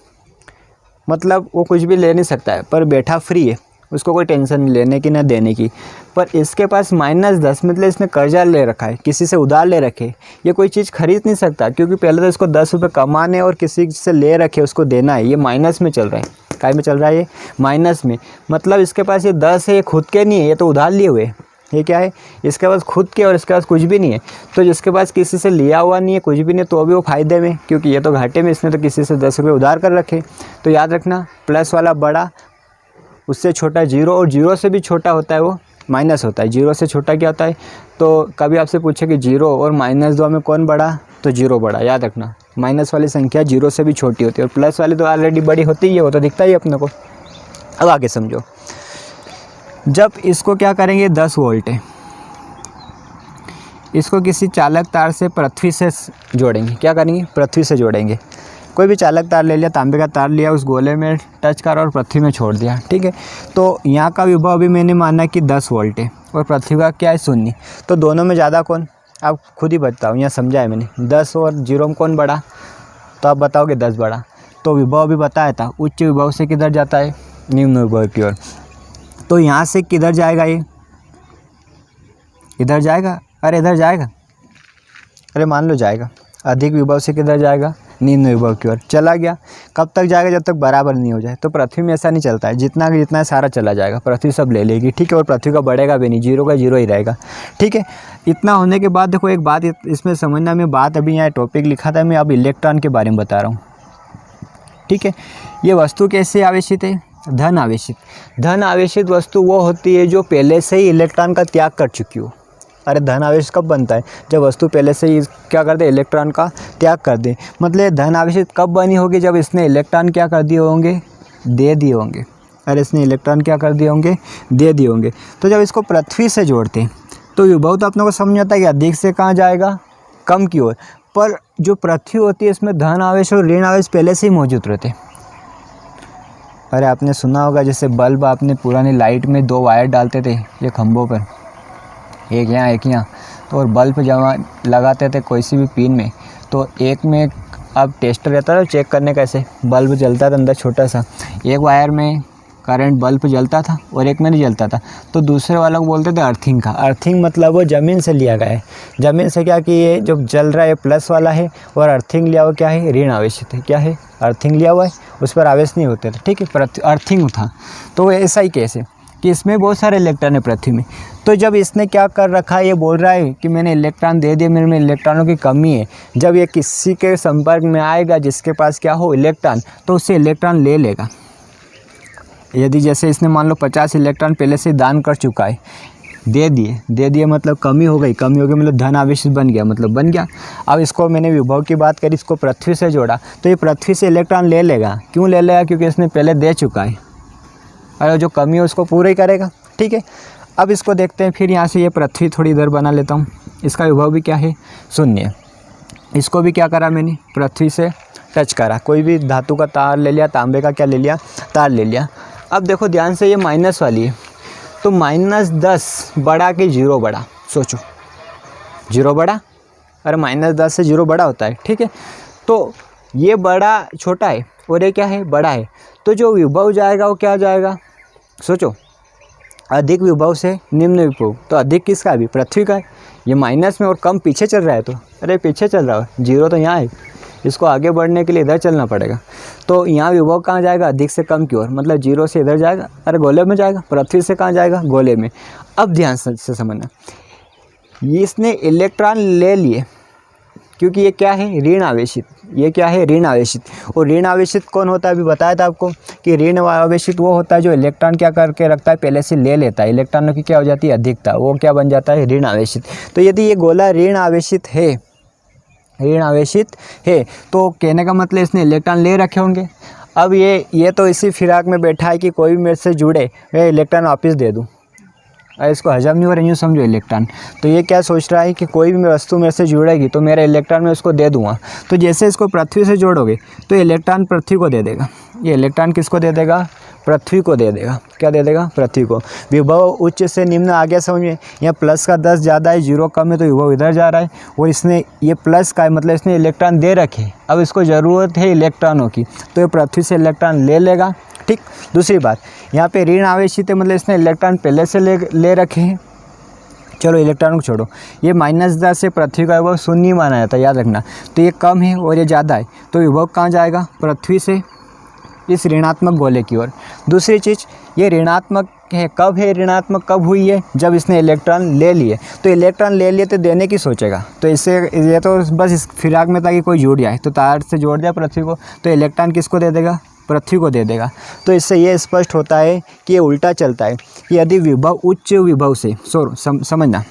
मतलब वो कुछ भी ले नहीं सकता है, पर बैठा फ्री है, उसको कोई टेंशन नहीं लेने की ना देने की। पर इसके पास -10, मतलब इसने कर्जा ले रखा है, किसी से उधार ले रखे, ये कोई चीज़ खरीद नहीं सकता, क्योंकि पहले तो इसको 10 रुपये कमाने और किसी से ले रखे उसको देना है। ये माइनस में चल रहा है। काय में चल रहा है? ये माइनस में। मतलब इसके पास ये 10 है, ये खुद के नहीं है, ये तो उधार लिए हुए। ये क्या है? इसके पास खुद के, और इसके पास कुछ भी नहीं है। तो जिसके पास किसी से लिया हुआ नहीं है, कुछ भी नहीं, तो अभी वो फ़ायदे में, क्योंकि ये तो घाटे में, इसने तो किसी से 10 रुपये उधार कर रखे। तो याद रखना, प्लस वाला बड़ा, उससे छोटा 0, और 0 से भी छोटा होता है वो माइनस होता है। 0 से छोटा क्या होता है? तो कभी आपसे पूछे कि 0 और -2 में कौन बड़ा, तो 0 बड़ा। याद रखना, माइनस वाली संख्या 0 से भी छोटी होती है और प्लस वाली तो ऑलरेडी बड़ी होती ही है, वो तो दिखता ही है अपने को। अब आगे समझो, जब इसको क्या करेंगे, 10 वोल्ट है, इसको किसी चालक तार से पृथ्वी से जोड़ेंगे। क्या करेंगे? पृथ्वी से जोड़ेंगे। कोई भी चालक तार ले लिया, तांबे का तार लिया, उस गोले में टच करा और पृथ्वी में छोड़ दिया, ठीक है। तो यहाँ का विभव अभी मैंने माना कि 10 वोल्ट है और पृथ्वी का क्या है, 0। तो दोनों में ज़्यादा कौन? आप खुद ही बताओ, यहाँ समझा है मैंने। 10 और 0 में कौन बड़ा? तो आप बताओगे 10 बड़ा। तो विभव भी बताया था, उच्च विभव से किधर जाता है, निम्न विभव की ओर। तो यहाँ से किधर जाएगा, ये इधर जाएगा, अरे इधर जाएगा, अरे मान लो जाएगा। अधिक विभव से किधर जाएगा, निम्न विभव की ओर चला गया। कब तक जाएगा? जब तक बराबर नहीं हो जाए। तो पृथ्वी में ऐसा नहीं चलता है, जितना का जितना है सारा चला जाएगा, पृथ्वी सब ले लेगी, ठीक है। और पृथ्वी का बढ़ेगा भी नहीं, 0 का 0 ही रहेगा, ठीक है। इतना होने के बाद देखो एक बात इसमें समझना, मैं बात अभी यहाँ टॉपिक लिखा था, मैं अब इलेक्ट्रॉन के बारे में बता रहा हूँ, ठीक है। ये वस्तु कैसे आवेशित है? धन आवेशित। धन आवेशित वस्तु वो होती है जो पहले से ही इलेक्ट्रॉन का त्याग कर चुकी हो। अरे धन आवेश कब बनता है? जब वस्तु पहले से ही क्या कर दे, इलेक्ट्रॉन का त्याग कर दे। मतलब धन आवेशित कब बनी होगी? जब इसने इलेक्ट्रॉन क्या कर दिए होंगे, दे दिए होंगे। अरे इसने इलेक्ट्रॉन क्या कर दिए होंगे, दे दिए होंगे। तो जब इसको पृथ्वी से जोड़ते हैं तो विभव तो अपने को समझ आता है कि अधिक से कहाँ जाएगा, कम की ओर। पर जो पृथ्वी होती है इसमें धन आवेश और ऋण आवेश पहले से ही मौजूद रहते। अरे आपने सुना होगा, जैसे बल्ब आपने पुरानी लाइट में 2 वायर डालते थे ये खंभों पर, एक यहाँ एक यहाँ, तो और बल्ब जब लगाते थे कोई सी भी पिन में, तो एक में अब टेस्टर रहता था चेक करने कैसे बल्ब जलता था अंदर छोटा सा, एक वायर में करंट बल्ब जलता था और एक में नहीं जलता था। तो दूसरे वाला को बोलते थे अर्थिंग का। अर्थिंग मतलब वो ज़मीन से लिया गया है। ज़मीन से क्या कि ये जो जल रहा है प्लस वाला है, और अर्थिंग लिया हुआ क्या है, ऋण आवेशित है। क्या है? अर्थिंग लिया हुआ है, उस पर आवेश नहीं होते थे, ठीक है, अर्थिंग था। तो ऐसा ही केस है कि इसमें बहुत सारे इलेक्ट्रॉन है पृथ्वी में। तो जब इसने क्या कर रखा है, ये बोल रहा है कि मैंने इलेक्ट्रॉन दे दिए, मेरे में इलेक्ट्रॉनों की कमी है। जब ये किसी के संपर्क में आएगा जिसके पास क्या हो, इलेक्ट्रॉन, तो उससे इलेक्ट्रॉन ले लेगा। यदि जैसे इसने मान लो 50 इलेक्ट्रॉन पहले से दान कर चुका है, दे दिए मतलब कमी हो गई मतलब धन आवेशित बन गया, मतलब बन गया। अब इसको मैंने विभव की बात करी, इसको पृथ्वी से जोड़ा, तो ये पृथ्वी से इलेक्ट्रॉन ले लेगा। क्यों ले लेगा? क्योंकि इसने पहले दे चुका है, और जो कमी है उसको पूरा ही करेगा, ठीक है। अब इसको देखते हैं, फिर यहाँ से ये पृथ्वी थोड़ी इधर बना लेता हूँ। इसका विभव भी क्या है, 0। इसको भी क्या करा मैंने, पृथ्वी से टच करा। कोई भी धातु का तार ले लिया, तांबे का क्या ले लिया, तार ले लिया। अब देखो ध्यान से, ये माइनस वाली है, तो -10 बड़ा कि 0 बड़ा? सोचो, 0 बड़ा। अरे -10 से 0 बड़ा होता है, ठीक है। तो ये बड़ा छोटा है और ये क्या है, बड़ा है। तो जो विभव जाएगा वो क्या जाएगा, सोचो, अधिक विभव से निम्न विभव। तो अधिक किसका है, अभी पृथ्वी का है। ये माइनस में और कम पीछे चल रहा है, तो अरे पीछे चल रहा है, 0 तो यहाँ है, इसको आगे बढ़ने के लिए इधर चलना पड़ेगा। तो यहाँ विभव कहाँ जाएगा, अधिक से कम की ओर, मतलब 0 से इधर जाएगा, अरे गोले में जाएगा। पृथ्वी से कहाँ जाएगा, गोले में। अब ध्यान से समझना, इसने इलेक्ट्रॉन ले लिए क्योंकि ये क्या है, ऋण आवेशित। ये क्या है, ऋण आवेशित। और ऋण आवेशित कौन होता है, अभी बताया था आपको कि ऋण आवेशित वो होता है जो इलेक्ट्रॉन क्या करके रखता है, पहले से ले लेता है। इलेक्ट्रॉनों की क्या हो जाती है, अधिकता, वो क्या बन जाता है, ऋण आवेशित। तो यदि ये गोला ऋण आवेशित है, तो कहने का मतलब इसने इलेक्ट्रॉन ले रखे होंगे। अब ये तो इसी फिराक में बैठा है कि कोई भी मेरे से जुड़े, मैं इलेक्ट्रॉन वापस दे दूँ। इसको हजम नहीं हो रहा, यूँ समझो इलेक्ट्रॉन। तो ये क्या सोच रहा है कि कोई भी वस्तु मेरे से जुड़ेगी तो मेरा इलेक्ट्रॉन मैं उसको दे दूँगा। तो जैसे इसको पृथ्वी से जोड़ोगे तो इलेक्ट्रॉन पृथ्वी को दे देगा। ये इलेक्ट्रॉन किसको दे देगा, पृथ्वी को दे देगा। क्या दे देगा, पृथ्वी को। विभव उच्च से निम्न आ गया समझ में। यहाँ प्लस का 10 ज़्यादा है, 0 कम है, तो विभव इधर जा रहा है। और इसने ये प्लस का है, मतलब इसने इलेक्ट्रॉन दे रखे। अब इसको ज़रूरत है इलेक्ट्रॉनों की, तो ये पृथ्वी से इलेक्ट्रॉन ले लेगा, ठीक। दूसरी बात, यहाँ पे ऋण आवेशित है, मतलब इसने इलेक्ट्रॉन पहले से ले रखे हैं। चलो इलेक्ट्रॉन को छोड़ो, ये -10 से पृथ्वी का विभव 0 माना जाता है, याद रखना। तो ये कम है और ये ज़्यादा है, तो विभव कहाँ जाएगा, पृथ्वी से इस ऋणात्मक गोले की ओर। दूसरी चीज़, ये ऋणात्मक है, कब है ऋणात्मक, कब हुई है, जब इसने इलेक्ट्रॉन ले लिए। तो इलेक्ट्रॉन ले लिए तो देने की सोचेगा, तो इससे ये तो बस इस फिराक में ताकि कोई जुड़ जाए, तो तार से जोड़ दिया पृथ्वी को, तो इलेक्ट्रॉन किसको दे देगा, पृथ्वी को दे देगा। तो इससे ये स्पष्ट होता है कि ये उल्टा चलता है कि यदि विभव उच्च विभव से समझना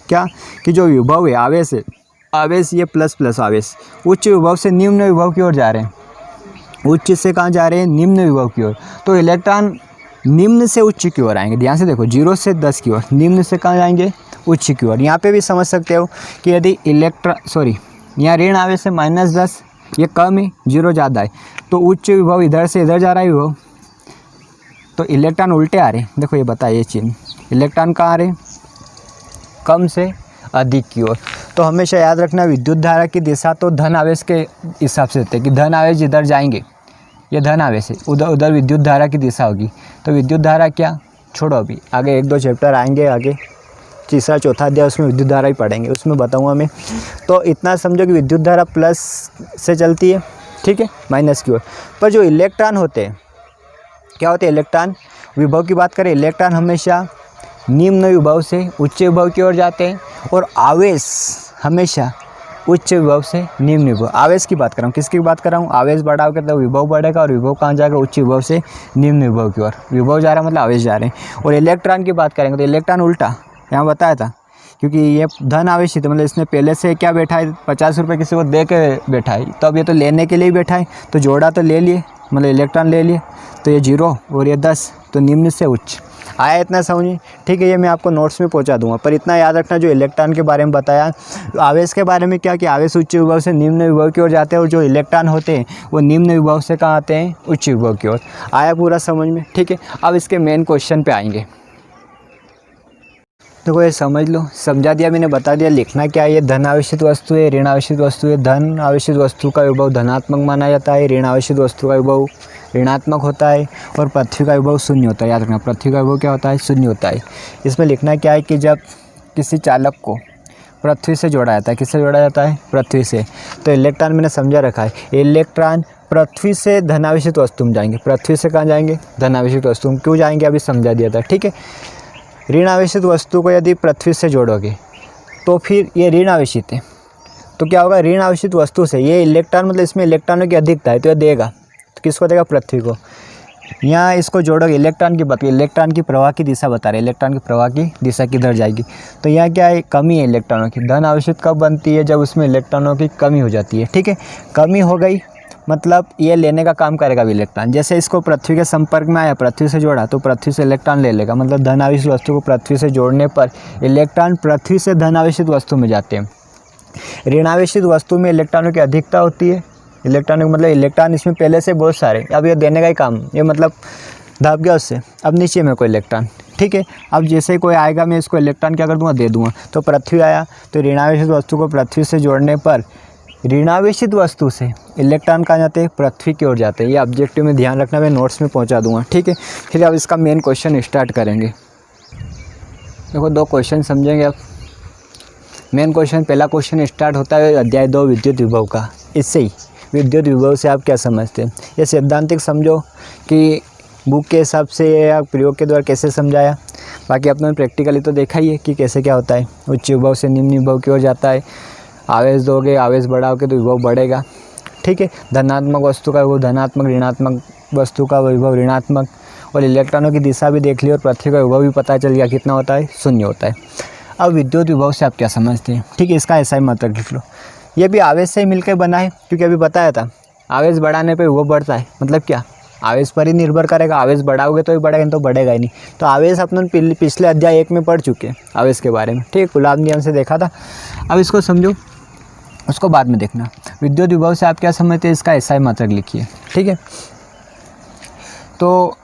क्या कि जो विभव है आवेश है, आवेश ये प्लस प्लस आवेश उच्च विभव से निम्न विभव की ओर जा रहे हैं, उच्च से कहाँ जा रहे हैं, निम्न विभव की ओर। तो इलेक्ट्रॉन निम्न से उच्च की ओर आएंगे। ध्यान से देखो 0 से 10 की ओर, निम्न से कहाँ जाएंगे, उच्च की ओर। यहाँ पे भी समझ सकते हो कि यदि यहाँ ऋण आवेश है -10, ये कम है, 0 ज़्यादा है, तो उच्च विभव इधर से इधर जा रहा है विभव, तो इलेक्ट्रॉन उल्टे आ रहे हैं। देखो ये बताइए चिन्ह, इलेक्ट्रॉन कहाँ आ रहे हैं, कम से अधिक की ओर। तो हमेशा याद रखना विद्युत धारा की दिशा तो धन आवेश के हिसाब से होती है कि धन आवेश इधर जाएंगे, ये धन आवेश है, उधर विद्युत धारा की दिशा होगी। तो विद्युत धारा क्या, छोड़ो अभी आगे 1-2 चैप्टर आएंगे, आगे तीसरा चौथा अध्याय उसमें विद्युत धारा ही पढ़ेंगे, उसमें बताऊंगा मैं। तो इतना समझो कि विद्युत धारा प्लस से चलती है, ठीक है, माइनस की ओर। पर जो इलेक्ट्रॉन होते हैं क्या होते हैं, इलेक्ट्रॉन विभव की बात करें, इलेक्ट्रॉन हमेशा निम्न विभव से उच्च विभव की ओर जाते हैं, और आवेश हमेशा उच्च विभव से निम्न विभव। आवेश की बात कर रहा हूँ, किसकी बात कर रहा हूँ, आवेश बढ़ाओगे तो विभव बढ़ेगा, और विभव कहाँ जाएगा, उच्च विभव से निम्न विभव की ओर। विभव जा रहा है मतलब आवेश जा रहे हैं। और इलेक्ट्रॉन की बात करेंगे तो इलेक्ट्रॉन उल्टा, यहाँ बताया था, क्योंकि ये धन आवेश ही था, मतलब इसने पहले से क्या बैठा है, 50 रुपये किसी को दे के बैठा है, तो अब ये तो लेने के लिए ही बैठा है, तो जोड़ा तो ले लिए, मतलब इलेक्ट्रॉन ले लिए, तो ये 0 और ये 10, तो निम्न से उच्च आया। इतना समझिए, ठीक है, ये मैं आपको नोट्स में पहुंचा दूंगा। पर इतना याद रखना, जो इलेक्ट्रॉन के बारे में बताया, आवेश के बारे में क्या कि आवेश उच्च विभव से निम्न विभव की ओर जाते हैं, और जो इलेक्ट्रॉन होते हैं वो निम्न विभव से कहाँ आते हैं, उच्च विभव की ओर। आया पूरा समझ में, ठीक है। अब इसके मेन क्वेश्चन पे आएंगे। देखो ये समझ लो, समझा दिया मैंने, बता दिया। लिखना क्या है, ये धन आवेशित वस्तु है, ऋण आवेशित वस्तु है। धन आवेशित वस्तु का विभव धनात्मक माना जाता है, ऋण आवेशित वस्तु का विभव ऋणात्मक होता है, और पृथ्वी का विभव शून्य होता है। याद रखना, पृथ्वी का विभव क्या होता है, शून्य होता है। इसमें लिखना क्या है कि जब किसी चालक को पृथ्वी से जोड़ा जाता है, किससे जोड़ा जाता है, पृथ्वी से, तो इलेक्ट्रॉन मैंने समझा रखा है, इलेक्ट्रॉन पृथ्वी से धनावेशित वस्तु में जाएंगे। पृथ्वी से कहाँ जाएंगे, धनावेशित वस्तु में। क्यों जाएंगे अभी समझा दिया था, ठीक है। ऋण आवेशित वस्तु को यदि पृथ्वी से जोड़ोगे तो फिर ये ऋण आवेशित है, तो क्या होगा, ऋण आवेशित वस्तु से ये इलेक्ट्रॉन, मतलब इसमें इलेक्ट्रॉनों की अधिकता है, तो ये देगा, तो किसको देगा, पृथ्वी को। यहाँ इसको जोड़ोगे, इलेक्ट्रॉन की बात, इलेक्ट्रॉन की प्रवाह की दिशा बता रहे, इलेक्ट्रॉन की प्रवाह की दिशा किधर जाएगी। तो यहाँ क्या है, कमी है इलेक्ट्रॉनों की। धन आवेशित कब बनती है, जब उसमें इलेक्ट्रॉनों की कमी हो जाती है, ठीक है। कमी हो गई मतलब ये लेने का काम करेगा इलेक्ट्रॉन। जैसे इसको पृथ्वी के संपर्क में आया, पृथ्वी से जोड़ा, तो पृथ्वी से इलेक्ट्रॉन ले लेगा, मतलब धन आवेशित वस्तु को पृथ्वी से जोड़ने पर इलेक्ट्रॉन पृथ्वी से धन आवेशित वस्तु में जाते हैं। ऋण आवेशित वस्तु में इलेक्ट्रॉनों की अधिकता होती है, इलेक्ट्रॉन मतलब इलेक्ट्रॉन इसमें पहले से बहुत सारे, अब ये देने का ही काम, ये मतलब दब गया उससे, अब नीचे में कोई इलेक्ट्रॉन, ठीक है। अब जैसे कोई आएगा मैं इसको इलेक्ट्रॉन क्या कर दूंगा, दे दूंगा। तो पृथ्वी आया, तो ऋणावेशित वस्तु को पृथ्वी से जोड़ने पर ऋणावेशित वस्तु से इलेक्ट्रॉन कहाँ जाते हैं, पृथ्वी की ओर जाते हैं। ये ऑब्जेक्टिव में ध्यान रखना, मैं नोट्स में पहुँचा दूंगा, ठीक है। फिर अब इसका मेन क्वेश्चन स्टार्ट करेंगे। देखो 2 क्वेश्चन समझेंगे अब। मेन क्वेश्चन, पहला क्वेश्चन स्टार्ट होता है अध्याय 2 विद्युत विभव का। इससे ही विद्युत विभव से आप क्या समझते हैं, ये सैद्धांतिक समझो कि बुक के हिसाब से या प्रयोग के द्वारा कैसे समझाया। बाकी अपने प्रैक्टिकली तो देखा ही है कि कैसे क्या होता है। उच्च विभव से निम्न विभव की ओर जाता है, आवेश दोगे, आवेश बढ़ाओगे तो विभव बढ़ेगा, ठीक है। धनात्मक वस्तु का विभव धनात्मक, ऋणात्मक वस्तु का विभव ऋणात्मक, और इलेक्ट्रॉनों की दिशा भी देख ली, और पृथ्वी का विभव भी पता चल गया कितना होता है, शून्य होता है। अब विद्युत विभव से आप क्या समझते हैं, ठीक है, इसका ऐसा ही मतलब लिख लो। ये भी आवेश से ही मिलकर बना है, क्योंकि अभी बताया था आवेश बढ़ाने पे विभव बढ़ता है, मतलब क्या, आवेश पर ही निर्भर करेगा। आवेश बढ़ाओगे तो ही बढ़ेगा, नहीं तो बढ़ेगा ही नहीं। तो आवेश अपन पिछले अध्याय 1 में पढ़ चुके हैं आवेश के बारे में, ठीक है, कूलॉम नियम से देखा था। अब इसको समझो, उसको बाद में देखना। विद्युत विभव से आप क्या समझते हैं, इसका ऐसा ही मतलब लिखिए, ठीक है। तो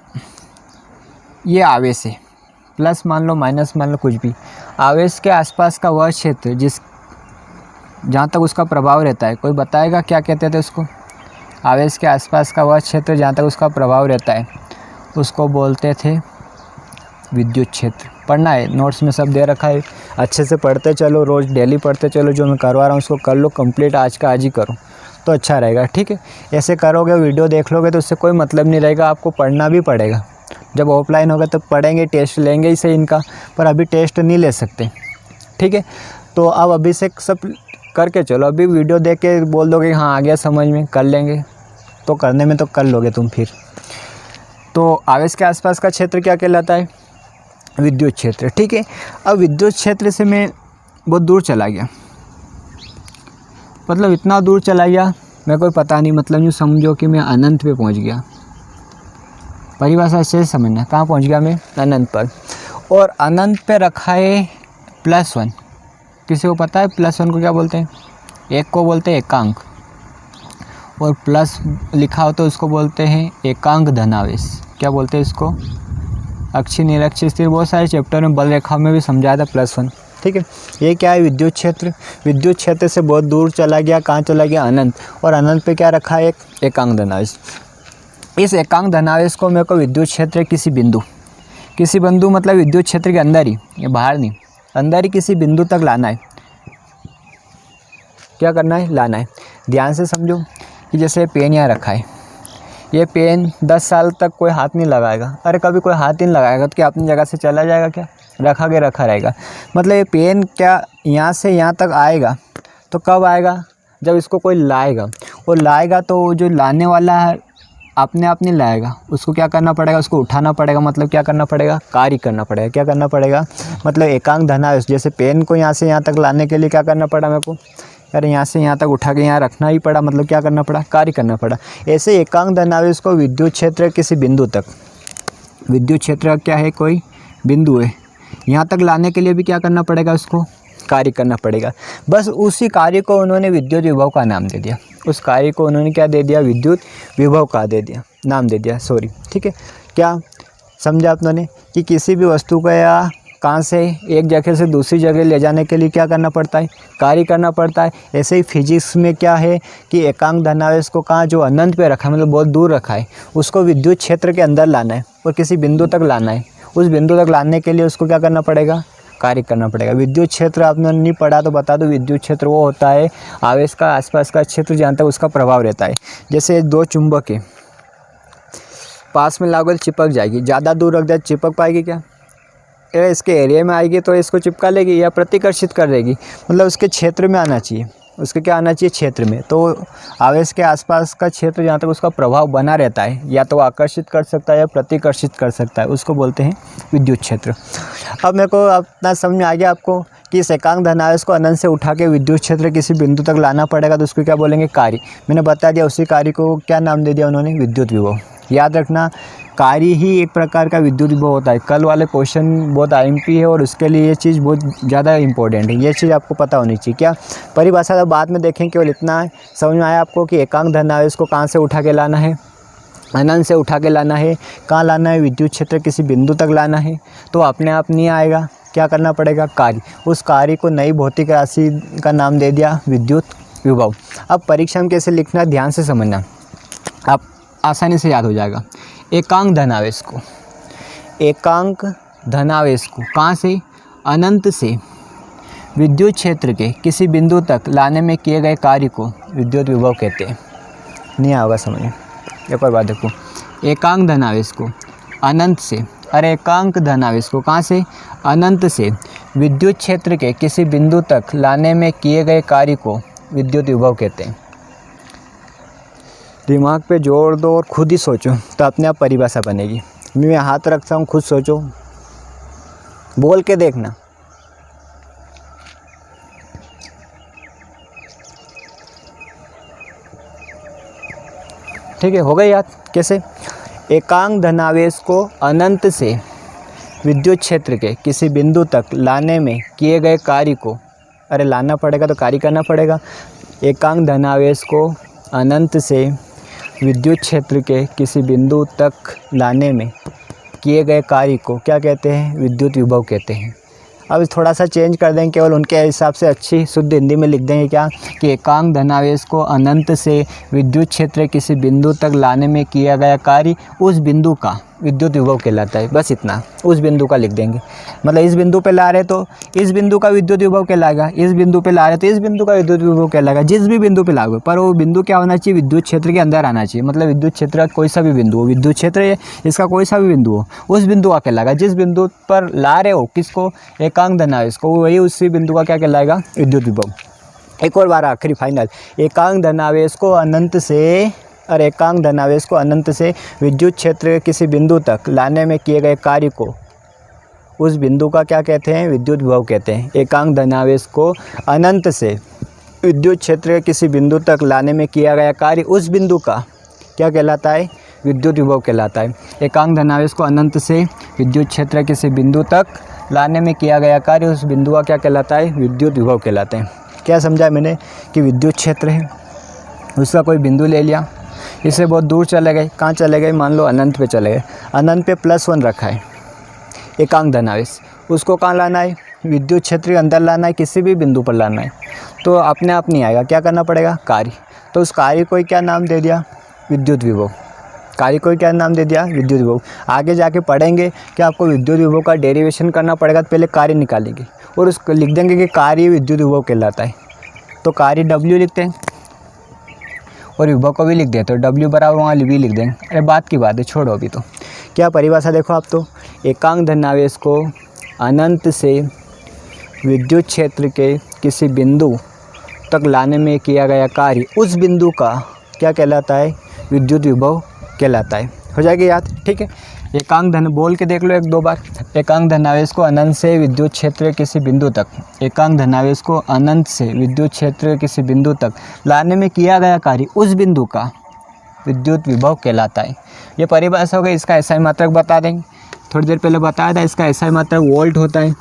ये आवेश है, प्लस मान लो माइनस मान लो कुछ भी, आवेश के आसपास का वह क्षेत्र जहाँ तक उसका प्रभाव रहता है, कोई बताएगा क्या कहते थे उसको, आवेश के आसपास का वह क्षेत्र जहाँ तक उसका प्रभाव रहता है उसको बोलते थे विद्युत क्षेत्र। पढ़ना है, नोट्स में सब दे रखा है, अच्छे से पढ़ते चलो, रोज़ डेली पढ़ते चलो। जो मैं करवा रहा हूँ उसको कर लो कंप्लीट, आज का आज ही करो तो अच्छा रहेगा, ठीक है। ऐसे करोगे, वीडियो देख लोगे तो उससे कोई मतलब नहीं रहेगा, आपको पढ़ना भी पड़ेगा। जब ऑफलाइन होगा तब पढ़ेंगे, टेस्ट लेंगे ही सही इनका, पर अभी टेस्ट नहीं ले सकते, ठीक है। तो अब अभी से सब करके चलो, अभी वीडियो देख के बोल दोगे हाँ आ गया समझ में, कर लेंगे, तो करने में तो कर लोगे तुम फिर। तो आवेश के आसपास का क्षेत्र क्या कहलाता है? विद्युत क्षेत्र। ठीक है, अब विद्युत क्षेत्र से मैं बहुत दूर चला गया, मतलब इतना दूर चला गया मेरे को पता नहीं, मतलब यूँ समझो कि मैं अनंत पे पहुंच गया। परिभाषा अच्छे से समझना, कहाँ पहुंच गया मैं? अनंत पर। और अनंत पे रखा है +1। किसी को पता है +1 को क्या बोलते हैं? एक को बोलते हैं एकांक, और प्लस लिखा हो तो उसको बोलते हैं एकांक धनावेश। क्या बोलते हैं इसको? अक्षीय निरक्षीय स्थिर, बहुत सारे चैप्टर में बल रेखा में भी समझाया था +1। ठीक है, ये क्या है? विद्युत क्षेत्र। विद्युत क्षेत्र से बहुत दूर चला गया, कहाँ चला गया? अनंत। और अनंत पे क्या रखा है? एक एकांक धनावेश। इस एकांक धनावेश को मेरे को विद्युत क्षेत्र किसी बिंदु मतलब विद्युत क्षेत्र के अंदर ही, ये बाहर नहीं, अंदर ही किसी बिंदु तक लाना है। क्या करना है? लाना है। ध्यान से समझो कि जैसे पेन यहाँ रखा है, ये पेन 10 साल तक कोई हाथ नहीं लगाएगा। अरे कभी कोई हाथ नहीं लगाएगा तो क्या अपनी जगह से चला जाएगा? क्या रखा के रखा रहेगा। मतलब ये पेन क्या यहाँ से यहाँ तक आएगा, तो कब आएगा? जब इसको कोई लाएगा, और लाएगा तो जो लाने वाला है अपने आप नहीं लाएगा, उसको क्या करना पड़ेगा? उसको उठाना पड़ेगा। मतलब क्या करना पड़ेगा? कार्य करना पड़ेगा। क्या करना पड़ेगा? मतलब एकांक धनावेश, जैसे पेन को यहाँ से यहाँ तक लाने के लिए क्या करना पड़ा मेरे को? अरे यहाँ से यहाँ तक उठा के यहाँ रखना ही पड़ा, मतलब क्या करना पड़ा? कार्य करना पड़ा। ऐसे एकांक धनावेश को विद्युत क्षेत्र किसी बिंदु तक, विद्युत क्षेत्र क्या है? कोई बिंदु है, यहाँ तक लाने के लिए भी क्या करना पड़ेगा? उसको कार्य करना पड़ेगा। बस उसी कार्य को उन्होंने विद्युत विभव का नाम दे दिया। उस कार्य को उन्होंने क्या दे दिया? विद्युत विभव का दे दिया, नाम दे दिया, सॉरी। ठीक है, क्या समझा आप लोगों ने कि किसी भी वस्तु को या कहाँ से एक जगह से दूसरी जगह ले जाने के लिए क्या करना पड़ता है? कार्य करना पड़ता है। ऐसे ही फिजिक्स में क्या है कि एकांक धनावेश को कहाँ, जो अनंत पे रखा है, मतलब बहुत दूर रखा है, उसको विद्युत क्षेत्र के अंदर लाना है और किसी बिंदु तक लाना है। उस बिंदु तक लाने के लिए उसको क्या करना पड़ेगा? कार्य करना पड़ेगा। विद्युत क्षेत्र आपने नहीं पढ़ा तो बता दो, विद्युत क्षेत्र वो होता है आवेश का आसपास का क्षेत्र जहाँ तक उसका प्रभाव रहता है। जैसे दो चुंबक है, पास में लागल चिपक जाएगी, ज़्यादा दूर रख दे चिपक पाएगी क्या? इसके एरिया में आएगी तो इसको चिपका लेगी या प्रतिकर्षित कर देगी, मतलब उसके क्षेत्र में आना चाहिए। उसके क्या आना चाहिए? क्षेत्र में। तो आवेश के आसपास का क्षेत्र जहाँ तक उसका प्रभाव बना रहता है, या तो आकर्षित कर सकता है या प्रतिकर्षित कर सकता है, उसको बोलते हैं विद्युत क्षेत्र। अब मेरे को अपना समझ में आ गया आपको कि इस एकांक धनावेश को अनंत से उठा के विद्युत क्षेत्र किसी बिंदु तक लाना पड़ेगा, तो उसको क्या बोलेंगे? कार्य। मैंने बता दिया, उसी कार्य को क्या नाम दे दिया उन्होंने? विद्युत विभव। याद रखना, कार्य ही एक प्रकार का विद्युत विभव होता है। कल वाले क्वेश्चन बहुत आईएमपी है और उसके लिए ये चीज़ बहुत ज़्यादा इंपॉर्टेंट है, ये चीज़ आपको पता होनी चाहिए। क्या परिभाषा तो बाद में देखें, केवल इतना समझ में आया आपको कि एकांक धनावेश को कहाँ से उठा के लाना है? अनंत से उठा के लाना है। कहाँ लाना है? विद्युत क्षेत्र किसी बिंदु तक लाना है। तो अपने आप नहीं आएगा, क्या करना पड़ेगा? कार्य। उस कार्य को नई भौतिक राशि का नाम दे दिया विद्युत विभव। अब परीक्षा में कैसे लिखना, ध्यान से समझना, आप आसानी से याद हो जाएगा। एकांक धनावेश को, एकांक धनावेश को कहाँ से? अनंत से विद्युत क्षेत्र के किसी बिंदु तक लाने में किए गए कार्य को विद्युत विभव कहते हैं। नहीं आएगा समझ में? एक और बात देखो, एकांक धनावेश को अनंत से, अरे एकांक धनावेश को कहाँ से? अनंत से विद्युत क्षेत्र के किसी बिंदु तक लाने में किए गए कार्य को विद्युत विभव कहते हैं। दिमाग पे जोर दो और खुद ही सोचो तो अपने आप परिभाषा बनेगी। मैं हाथ रखता हूँ, खुद सोचो, बोल के देखना। ठीक है, हो गई याद? कैसे? एकांक धनावेश को अनंत से विद्युत क्षेत्र के किसी बिंदु तक लाने में किए गए कार्य को, अरे लाना पड़ेगा तो कार्य करना पड़ेगा। एकांक धनावेश को अनंत से विद्युत क्षेत्र के किसी बिंदु तक लाने में किए गए कार्य को क्या कहते हैं? विद्युत विभव कहते हैं। अब थोड़ा सा चेंज कर देंगे, केवल उनके हिसाब से अच्छी शुद्ध हिंदी में लिख देंगे क्या कि एकांक धनावेश को अनंत से विद्युत क्षेत्र किसी बिंदु तक लाने में किया गया कार्य उस बिंदु का विद्युत विभव कहलाता है। बस इतना, उस बिंदु का लिख देंगे। मतलब इस बिंदु पे ला रहे तो इस बिंदु का विद्युत विभव कहलाएगा, इस बिंदु पे ला रहे तो इस बिंदु का विद्युत विभव कहलाएगा। जिस भी बिंदु पे लागो, पर वो बिंदु क्या होना चाहिए? विद्युत क्षेत्र के अंदर आना चाहिए। मतलब विद्युत क्षेत्र का कोई सा भी बिंदु हो, विद्युत क्षेत्र इसका कोई सा भी बिंदु हो, उस बिंदु का कहलाएगा। जिस बिंदु पर ला रहे हो किसको? एकांक धनावेश को, वही उसी बिंदु का क्या कहलाएगा? विद्युत विभव। एक और बार आखिरी फाइनल, एकांक धनावेश को अनंत से और एकांक धनावेश को अनंत से विद्युत क्षेत्र के किसी बिंदु तक लाने में किए गए कार्य को उस बिंदु का क्या कहते हैं? विद्युत विभव कहते हैं। एकांक धनावेश को अनंत से विद्युत क्षेत्र के किसी बिंदु तक लाने में किया गया कार्य उस बिंदु का क्या कहलाता है? विद्युत विभव कहलाता है। एकांक धनावेश को अनंत से विद्युत क्षेत्र के किसी बिंदु तक लाने में किया गया कार्य उस बिंदु का क्या कहलाता है? विद्युत विभव कहलाते हैं। क्या समझा मैंने कि विद्युत क्षेत्र है, उसका कोई बिंदु ले लिया, इससे बहुत दूर चले गए। कहाँ चले गए? मान लो अनंत पे चले गए। अनंत पे +1 रखा है एकांक धनावेश, उसको कहाँ लाना है? विद्युत क्षेत्र के अंदर लाना है, किसी भी बिंदु पर लाना है। तो अपने आप नहीं आएगा, क्या करना पड़ेगा? कार्य। तो उस कार्य को क्या नाम दे दिया? विद्युत विभव। कार्य को क्या नाम दे दिया? विद्युत विभव। आगे जाके पढ़ेंगे कि आपको विद्युत विभव का डेरिवेशन करना पड़ेगा, तो पहले कार्य निकालेंगे और उसको लिख देंगे कि कार्य विद्युत विभव कहलाता है। तो कार्य W लिखते हैं और विभव को भी लिख देते तो W बराबर वहाँ V लिख देंगे। अरे बात की बात है, छोड़ो अभी। तो क्या परिभाषा देखो आप, तो एकांक धनावेश को अनंत से विद्युत क्षेत्र के किसी बिंदु तक लाने में किया गया कार्य उस बिंदु का क्या कहलाता है? विद्युत विभव कहलाता है। हो जाएगी याद? ठीक है। एकांक धन बोल के देख लो 1-2 बार। एकांक धनावेश को अनंत से विद्युत क्षेत्र के किसी बिंदु तक, एकांक धनावेश को अनंत से विद्युत क्षेत्र के किसी बिंदु तक लाने में किया गया कार्य उस बिंदु का विद्युत विभव कहलाता है। ये परिभाषा हो गई। इसका SI मात्रक बता देंगे, थोड़ी देर पहले बताया था। इसका SI मात्रक वोल्ट होता है।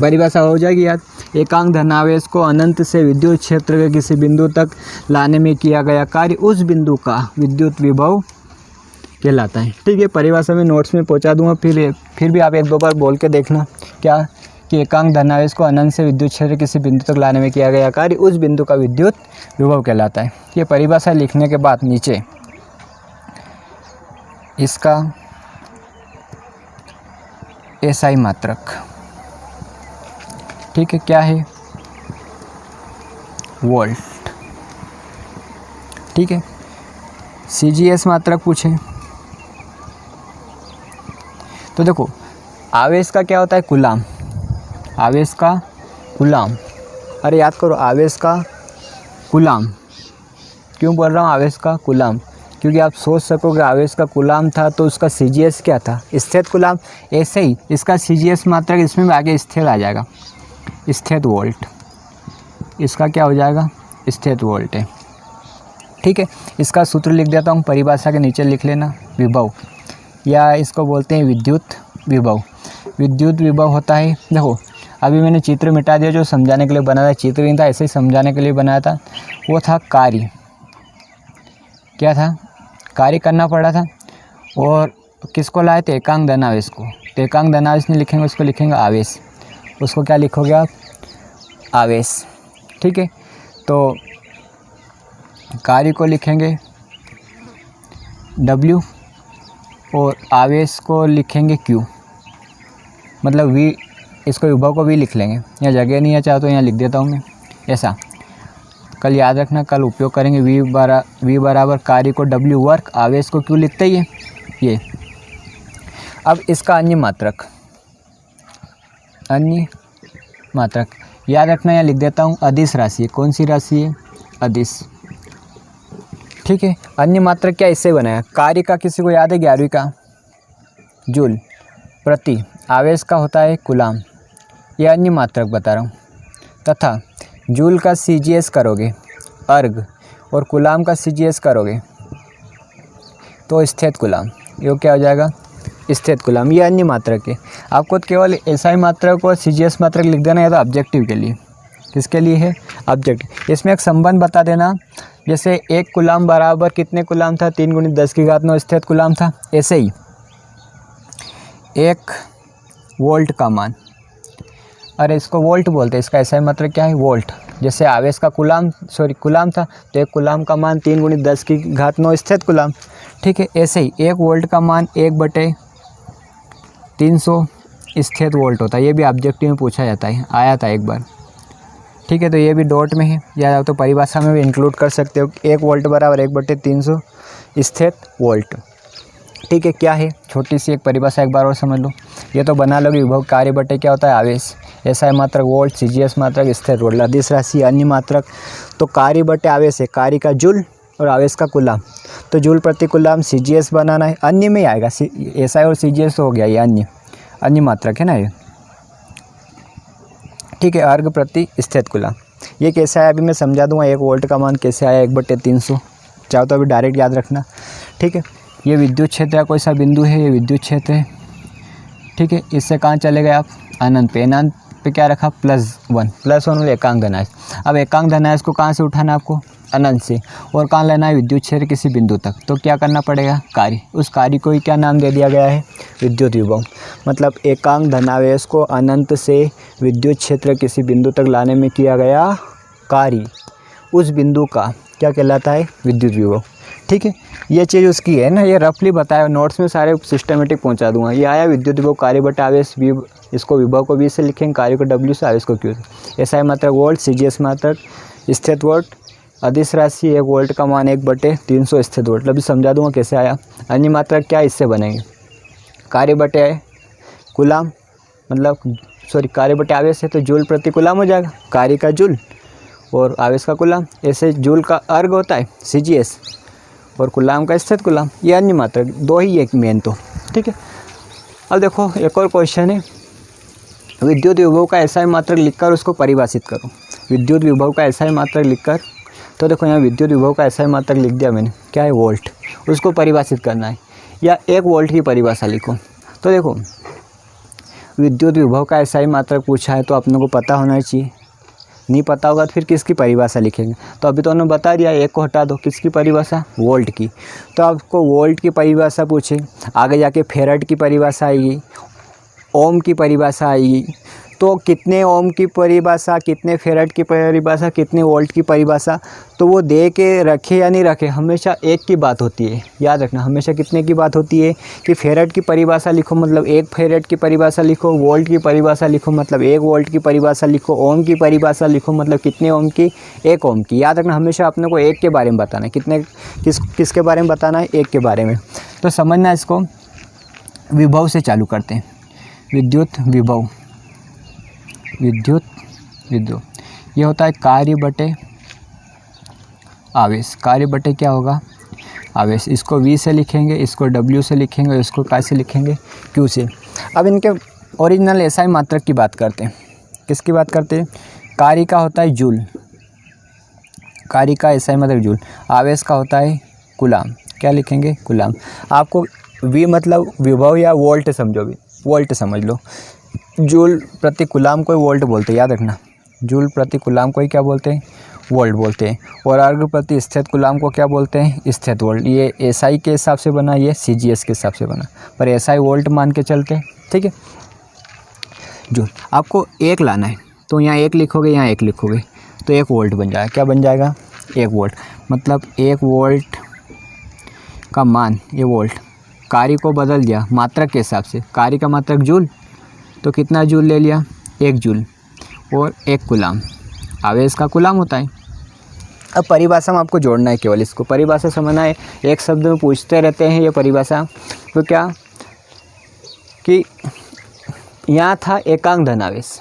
परिभाषा हो जाएगी याद। एकांक धनावेश को अनंत से विद्युत क्षेत्र के किसी बिंदु तक लाने में किया गया कार्य उस बिंदु का विद्युत विभव कहलाता है। ठीक है, परिभाषा में नोट्स में पहुंचा दूंगा, फिर भी आप 1-2 बार बोल के देखना क्या कि एकांक धनावेश को अनंत से विद्युत क्षेत्र किसी बिंदु तक लाने में किया गया कार्य उस बिंदु का विद्युत विभव कहलाता है। ये परिभाषा लिखने के बाद नीचे इसका SI मात्रक, ठीक है, क्या है? वोल्ट। ठीक है। CGS मात्रक पूछे तो देखो, आवेश का क्या होता है? कूलाम। आवेश का कूलाम। अरे याद करो, आवेश का कूलाम। क्यों बोल रहा हूँ आवेश का कूलाम? क्योंकि आप सोच सकोगे आवेश का कूलाम था तो उसका CGS क्या था? स्थिर कूलाम। ऐसे ही इसका CGS मात्रक इसमें भी आगे स्थिर आ जाएगा, स्थिर वोल्ट। इसका क्या हो जाएगा? स्थिर वोल्ट है। ठीक है। इसका सूत्र लिख देता हूँ, परिभाषा के नीचे लिख लेना। विभव, या इसको बोलते हैं विद्युत विभव। विद्युत विभव होता है, देखो अभी मैंने चित्र मिटा दिया जो समझाने के लिए बनाया था। चित्र नहीं था, ऐसे ही समझाने के लिए बनाया था। वो था कार्य। क्या था? कार्य करना पड़ा था। और किसको लाए थे? एकांक धनावेश को। तो एकांक धनावेश नहीं लिखेंगे, उसको लिखेंगे आवेश। उसको क्या लिखोगे आप? आवेश। ठीक है। तो कार्य को लिखेंगे W और आवेश को लिखेंगे Q, मतलब V। इसको विभव को भी लिख लेंगे, यहाँ जगह नहीं है चाहे तो यहाँ लिख देता हूँ मैं ऐसा। कल याद रखना, कल उपयोग करेंगे। V बराबर कार्य को W वर्क, आवेश को Q लिखते ही है ये। अब इसका अन्य मात्रक, अन्य मात्रक याद रखना, यहाँ लिख देता हूँ अदिश राशि। कौन सी राशि है? अदिश। ठीक है। अन्य मात्रक क्या इससे बनाया? कार्य का किसी को याद है? 11वीं का जूल प्रति, आवेश का होता है कूलाम। ये अन्य मात्रक बता रहा हूँ। तथा जूल का CGS करोगे अर्ग और कूलाम का CGS करोगे तो स्थिर कूलाम। ये क्या हो जाएगा? स्थिर कूलाम। ये अन्य मात्रक है। आपको केवल SI मात्रक और CGS मात्रक लिख देना है तो ऑब्जेक्टिव के लिए। किसके लिए है? ऑब्जेक्टिव। इसमें एक संबंध बता देना, जैसे 1 कूलाम बराबर कितने कूलाम था? 3 × 10⁹ स्थिर कूलाम था। ऐसे ही 1 वोल्ट का मान, अरे इसको वोल्ट बोलते हैं, इसका SI मात्रक क्या है? वोल्ट। जैसे आवेश का कूलाम था तो 1 कूलाम का मान 3 × 10⁹ स्थिर कूलाम। ठीक है। ऐसे ही 1 वोल्ट का मान 1/300 स्थिर वोल्ट होता है। ये भी ऑब्जेक्टिव में पूछा जाता है, आया था एक बार। ठीक है। तो ये भी डॉट में है, या तो परिभाषा में भी इंक्लूड कर सकते हो। 1 वोल्ट बराबर 1/300 स्थिर वोल्ट। ठीक है। क्या है? छोटी सी एक परिभाषा एक बार और समझ लो। ये तो बना लोगे। विभव कार्य बटे क्या होता है? आवेश। SI मात्रक वोल्ट, CGS मात्रक स्थिर वोल्ट। अदिश राशि अन्य मात्रक, तो कार्य बटे आवेश है। कार्य का जूल और आवेश का कूलाम, तो जूल प्रति कूलाम CGS बनाना है। अन्य में आएगा, SI और CGS हो गया, ये अन्य मात्रक है ना ये, ठीक है। अर्घ प्रति स्थित कूलाम ये कैसे आया अभी मैं समझा दूंगा। 1 वोल्ट का मान कैसे आया 1/300, चाहो तो अभी डायरेक्ट याद रखना, ठीक है। ये विद्युत क्षेत्र का कोई सा बिंदु है, ये विद्युत क्षेत्र है, ठीक है। इससे कहाँ चले गए आप, अनंत पे। अनंत पे क्या रखा, +1 एकांक धनायश। अब एकांक धनायश को कहाँ से उठाना आपको, अनंत से, और कहाँ लेना है, विद्युत क्षेत्र किसी बिंदु तक। तो क्या करना पड़ेगा, कार्य, उस कार्य को ही क्या नाम दे दिया गया है, विद्युत विभव। मतलब एकांक धनावेश को अनंत से विद्युत क्षेत्र किसी बिंदु तक लाने में किया गया कार्य, उस बिंदु का क्या कहलाता है, विद्युत विभव, ठीक है। ये चीज़ उसकी है ना, ये रफली बताया, नोट्स में सारे सिस्टमेटिक पहुंचा दूंगा। ये आया विद्युत विभव कार्य बटा आवेश, इसको विभव को V से लिखेंगे, कार्य को W से, आवेश को Q से। SI मात्रक वोल्ट, CGS मात्रक स्थित वोल्ट, अदिश राशि 1 वोल्ट का मान 1/300 स्थित वोल्ट। अभी समझा दूंगा कैसे आया। अन्य मात्रक क्या इससे बनेंगे, कार्य बटे कूलाम, मतलब कार्य बटे आवेश है तो जूल प्रति कूलाम हो जाएगा, कार्य का जूल और आवेश का कूलाम। ऐसे जूल का अर्घ होता है CGS और कूलाम का स्थित कूलाम, ये अन्य मात्रक 2 ही एक मेन, तो ठीक है। अब देखो एक और क्वेश्चन है, विद्युत विभव का SI मात्रक लिखकर उसको परिभाषित करो। विद्युत विभव का SI मात्रक लिखकर, तो देखो यहाँ विद्युत विभव का SI मात्रक लिख दिया मैंने, क्या है, वोल्ट। उसको परिभाषित करना है, या 1 वोल्ट की परिभाषा लिखो। तो देखो विद्युत विभव का SI मात्रक पूछा है तो अपने को पता होना चाहिए, नहीं पता होगा तो फिर किसकी परिभाषा लिखेंगे। तो अभी तो उन्होंने बता दिया, 1 को हटा दो, किसकी परिभाषा, वोल्ट की। तो आपको वोल्ट की परिभाषा पूछे, आगे जाके फेरेड की परिभाषा आएगी, ओम की परिभाषा आएगी। तो कितने ओम की परिभाषा, कितने फेरेड की परिभाषा, कितने वोल्ट की परिभाषा, तो वो दे के रखे या नहीं रखे, हमेशा एक की बात होती है, याद रखना। हमेशा कितने की बात होती है कि फेरेड की परिभाषा लिखो मतलब 1 फेरेड की परिभाषा लिखो, वोल्ट की परिभाषा लिखो मतलब 1 वोल्ट की परिभाषा लिखो, ओम की परिभाषा लिखो मतलब कितने ओम की, 1 ओम की। याद रखना, हमेशा अपने को 1 के बारे में बताना है, कितने किसके बारे में बताना है, 1 के बारे में। तो समझना, इसको विभव से चालू करते हैं। विद्युत विभव, विद्युत विभव ये होता है कार्य बटे आवेश। कार्य बटे क्या होगा, आवेश। इसको V से लिखेंगे, इसको W से लिखेंगे, इसको काय से लिखेंगे, Q से। अब इनके ओरिजिनल SI मात्रक की बात करते हैं। किसकी बात करते हैं, कार्य का होता है जूल, कार्य का SI मात्रक जूल, आवेश का होता है कूलाम। क्या लिखेंगे, कूलाम। आपको V मतलब विभव या वोल्ट समझो, भी वोल्ट समझ लो। जूल प्रति कूलाम को वोल्ट बोलते हैं, याद रखना। जूल प्रति कूलाम को ही क्या बोलते हैं, वोल्ट बोलते हैं। और अर्घ प्रति स्थित कूलाम को क्या बोलते हैं, स्थित वोल्ट। ये SI के हिसाब से बना, ये CGS के हिसाब से बना, पर SI वोल्ट मान के चलते हैं, ठीक है। जूल आपको 1 लाना है, तो यहाँ 1 लिखोगे, यहाँ 1 लिखोगे, तो 1 वोल्ट बन जाएगा। क्या बन जाएगा, 1 वोल्ट। मतलब 1 वोल्ट का मान, ये वोल्ट, कार्य को बदल दिया मात्रक के हिसाब से। कार्य का मात्रक जूल, तो कितना जूल ले लिया, 1 जूल, और 1 कूलाम। आवेश का कूलाम होता है। अब परिभाषा में आपको जोड़ना है, केवल इसको परिभाषा समझना है। एक शब्द में पूछते रहते हैं ये परिभाषा, तो क्या कि यहाँ था एकांक धनावेश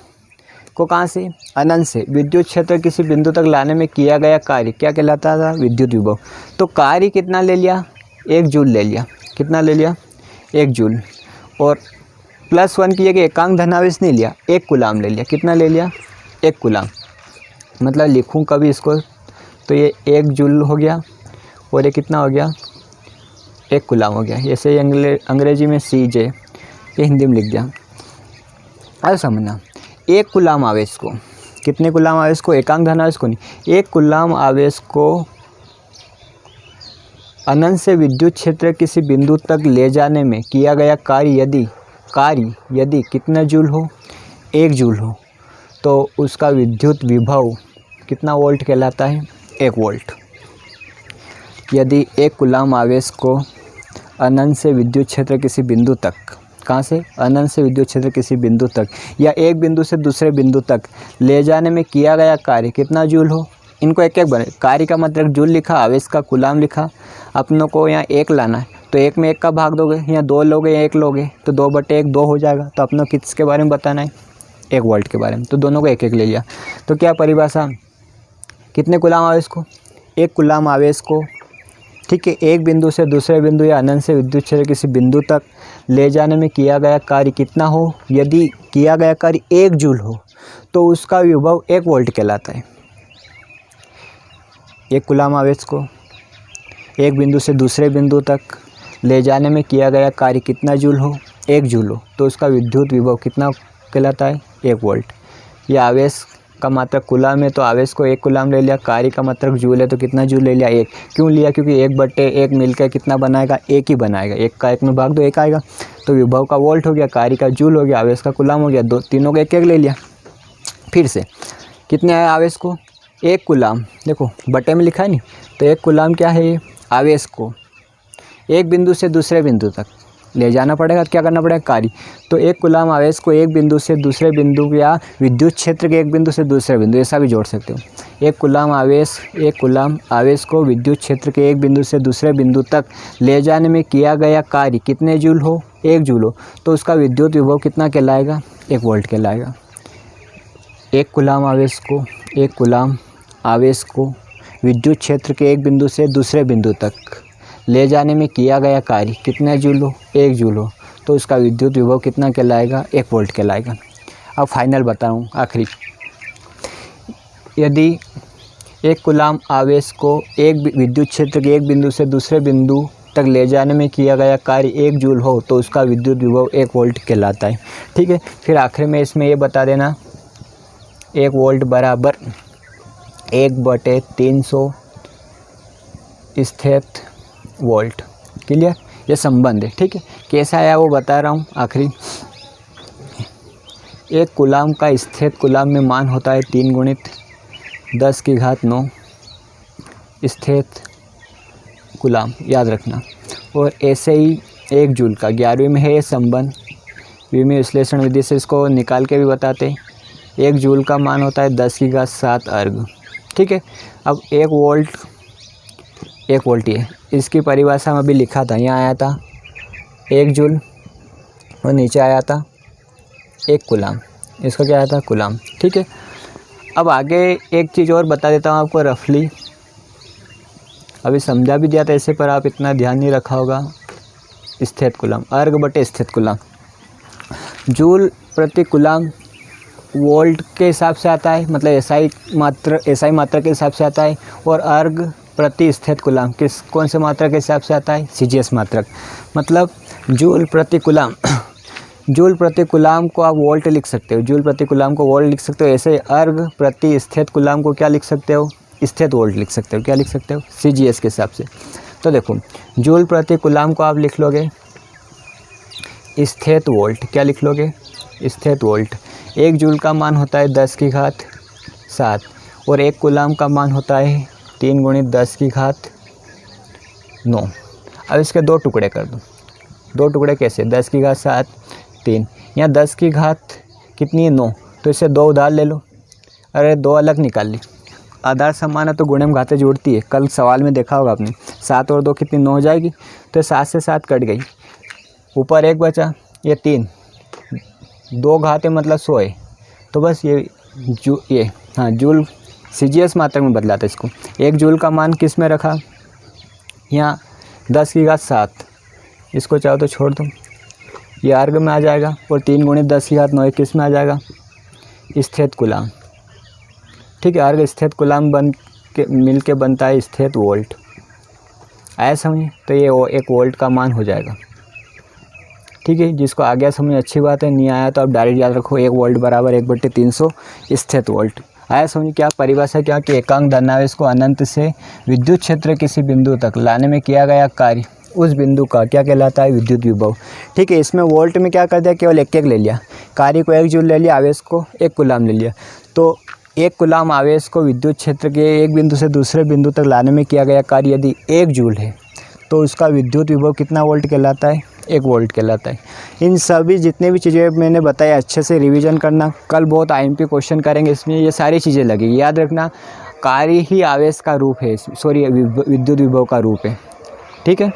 को कहाँ से, अनंत से विद्युत क्षेत्र किसी बिंदु तक लाने में किया गया कार्य क्या कहलाता था, विद्युत विभव। तो कार्य कितना ले लिया, 1 जूल ले लिया। कितना ले लिया, 1 जूल। और +1 की जगह एकांक धनावेश नहीं लिया, 1 कूलाम ले लिया। कितना ले लिया, 1 कूलाम। मतलब लिखूँ कभी इसको, तो ये 1 जूल हो गया और ये कितना हो गया, 1 कूलाम हो गया। जैसे अंग्रेजी में CJ, ये हिंदी में लिख दिया। अब समझना, 1 कूलाम आवेश को, कितने कूलाम आवेश को, एकांक धनावेश को नहीं, 1 कूलाम आवेश को अनंत से विद्युत क्षेत्र किसी बिंदु तक ले जाने में किया गया कार्य यदि कितना जूल हो, 1 जूल हो, तो उसका विद्युत विभव कितना वोल्ट कहलाता है, 1 वोल्ट। यदि 1 कूलाम आवेश को अनंत से विद्युत क्षेत्र किसी बिंदु तक, कहाँ से, अनंत से विद्युत क्षेत्र किसी बिंदु तक, या एक बिंदु से दूसरे बिंदु तक ले जाने में किया गया कार्य कितना जूल हो, इनको एक एक बने। कार्य का मतलब जूल लिखा, आवेश का कूलाम लिखा। अपनों को यहाँ 1 लाना है, तो 1 में 1 का भाग दोगे, यहाँ 2 लोगे या 1 लोगे, तो 2/1 2 हो जाएगा। तो अपनों किसके बारे में बताना है, 1 वोल्ट के बारे में। तो दोनों को 1 ले लिया। तो क्या परिभाषा, कितने कूलाम आवेश को, 1 कूलाम आवेश को ठीक है। एक बिंदु से दूसरे बिंदु या अनंत से विद्युत क्षेत्र किसी बिंदु तक ले जाने में किया गया कार्य कितना हो, यदि किया गया कार्य 1 जूल हो तो उसका विभव 1 वोल्ट कहलाता है। एक कूलाम आवेश को एक बिंदु से दूसरे बिंदु तक ले जाने में किया गया कार्य कितना जूल हो, 1 जूल हो तो उसका विद्युत विभव कितना कहलाता है, 1 वोल्ट। यह आवेश का मात्रक कूलाम है तो आवेश को 1 कूलाम ले लिया, कार्य का मात्रक जूल है तो कितना जूल ले लिया, 1। क्यों लिया, क्योंकि 1/1 मिलकर कितना बनाएगा, 1 ही बनाएगा। 1 का 1 में भाग दो 1 आएगा, तो विभव का वोल्ट हो गया, कार्य का जूल हो गया, आवेश का कूलाम हो गया, तीनों का 1-1 ले लिया। फिर से कितने आए आवेश को, 1 कूलाम, देखो बटे में लिखा है नहीं, तो 1 कूलाम क्या है, ये आवेश को एक बिंदु से दूसरे बिंदु तक ले जाना पड़ेगा, क्या करना पड़ेगा, कार्य। तो 1 कूलाम आवेश को एक बिंदु से दूसरे बिंदु या विद्युत क्षेत्र के एक बिंदु से दूसरे बिंदु, ऐसा भी जोड़ सकते हो। 1 कूलाम आवेश को विद्युत क्षेत्र के एक बिंदु से दूसरे बिंदु तक ले जाने में किया गया कार्य कितने जूल हो, 1 जूल हो तो उसका विद्युत विभव कितना कहलाएगा, 1 वोल्ट कहलाएगा। 1 कूलाम आवेश को विद्युत क्षेत्र के एक बिंदु से दूसरे बिंदु तक ले जाने में किया गया कार्य कितना जूल हो, 1 जूल हो तो उसका विद्युत विभव कितना कहलाएगा, 1 वोल्ट कहलाएगा। अब फाइनल बताऊँ आखिरी, यदि 1 कूलाम आवेश को एक विद्युत क्षेत्र के एक बिंदु से दूसरे बिंदु तक ले जाने में किया गया कार्य 1 जूल हो तो उसका विद्युत विभव 1 वोल्ट कहलाता है। ठीक है। फिर आखिर में इसमें ये बता देना 1 वोल्ट बराबर 1/300 स्थित वोल्ट। क्लियर, ये संबंध है। ठीक है, कैसा आया वो बता रहा हूँ आखिरी। 1 कूलाम का स्थित कूलाम में मान होता है 3 × 10⁹ स्थित कूलाम, याद रखना। और ऐसे ही 1 जूल का 11वीं में है ये संबंध, विमीय विश्लेषण विधि से इसको निकाल के भी बताते। 1 जूल का मान होता है 10⁷ अर्ग। ठीक है। अब 1 वोल्ट ये इसकी परिभाषा में अभी लिखा था, यहाँ आया था 1 जूल और नीचे आया था 1 कूलाम, इसका क्या आया था, कूलाम। ठीक है। अब आगे एक चीज़ और बता देता हूँ आपको रफली, अभी समझा भी दिया था ऐसे पर आप इतना ध्यान नहीं रखा होगा। स्थित कूलाम, अर्ग बटे स्थित कूलाम, जूल प्रति कूलाम वोल्ट के हिसाब से आता है, मतलब एसआई मात्रा के हिसाब से आता है। और अर्ग प्रति स्थित कूलाम कौन से मात्रा के हिसाब से आता है, सीजीएस मात्रक। मतलब जूल प्रति कूलाम को आप वोल्ट लिख सकते हो, जूल प्रति कूलाम को वोल्ट लिख सकते हो। ऐसे अर्ग प्रति स्थित कूलाम को क्या लिख सकते हो, स्थित वोल्ट लिख सकते हो। क्या लिख सकते हो, सीजीएस के हिसाब से। तो देखो जूल प्रति कूलाम को आप लिख लोगे स्थित वोल्ट, क्या लिख लोगे, स्थित वोल्ट। 1 जूल का मान होता है 10⁷ और 1 कूलाम का मान होता है 3 × 10⁹ अब इसके 2 टुकड़े कर दो। 2 टुकड़े कैसे, 10⁷ 3, यहाँ 10 की घात कितनी है, 9, तो इससे 2 उधार ले लो। अरे 2 अलग निकाल ली, आधार समान है तो गुणे में घातें जुड़ती है, कल सवाल में देखा होगा आपने। 7 और 2 कितनी, 9 हो जाएगी, तो 7 से 7 कट गई, ऊपर 1 बचा, ये 3, 2 घातें मतलब 100 है। तो बस ये जूल सीजीएस मात्रक में बदलाता है इसको। 1 जूल का मान किस में रखा, यहाँ 10⁷, इसको चाहो तो छोड़ दो, ये अर्ग में आ जाएगा। और 3 × 10⁹ किस में आ जाएगा, स्थित कूलाम। ठीक है, अर्ग स्थित कूलाम मिल के बनता है स्थित वोल्ट। आया समझ, तो ये 1 वोल्ट का मान हो जाएगा। ठीक है, जिसको आ गया समझ अच्छी बात है, नहीं आया तो आप डायरेक्ट याद रखो 1 वोल्ट बराबर 1/300 स्थित वोल्ट। आया समझ, क्या परिभाषा, क्या कि एकांक धनावेश को अनंत से विद्युत क्षेत्र किसी बिंदु तक लाने में किया गया कार्य उस बिंदु का क्या कहलाता है, विद्युत विभव। ठीक है, इसमें वोल्ट में क्या कर दिया, केवल 1-1 ले लिया, कार्य को 1 जूल ले लिया, आवेश को 1 कूलाम ले लिया। तो 1 कूलाम आवेश को विद्युत क्षेत्र के एक बिंदु से दूसरे बिंदु तक लाने में किया गया कार्य यदि 1 जूल है तो उसका विद्युत विभव कितना वोल्ट कहलाता है, 1 वोल्ट कहलाता है। इन सभी जितने भी चीज़ें मैंने बताई अच्छे से रिवीजन करना, कल बहुत आईएमपी क्वेश्चन करेंगे, इसमें ये सारी चीज़ें लगेगी। याद रखना, कार्य ही आवेश का रूप है, विद्युत विभव का रूप है। ठीक है।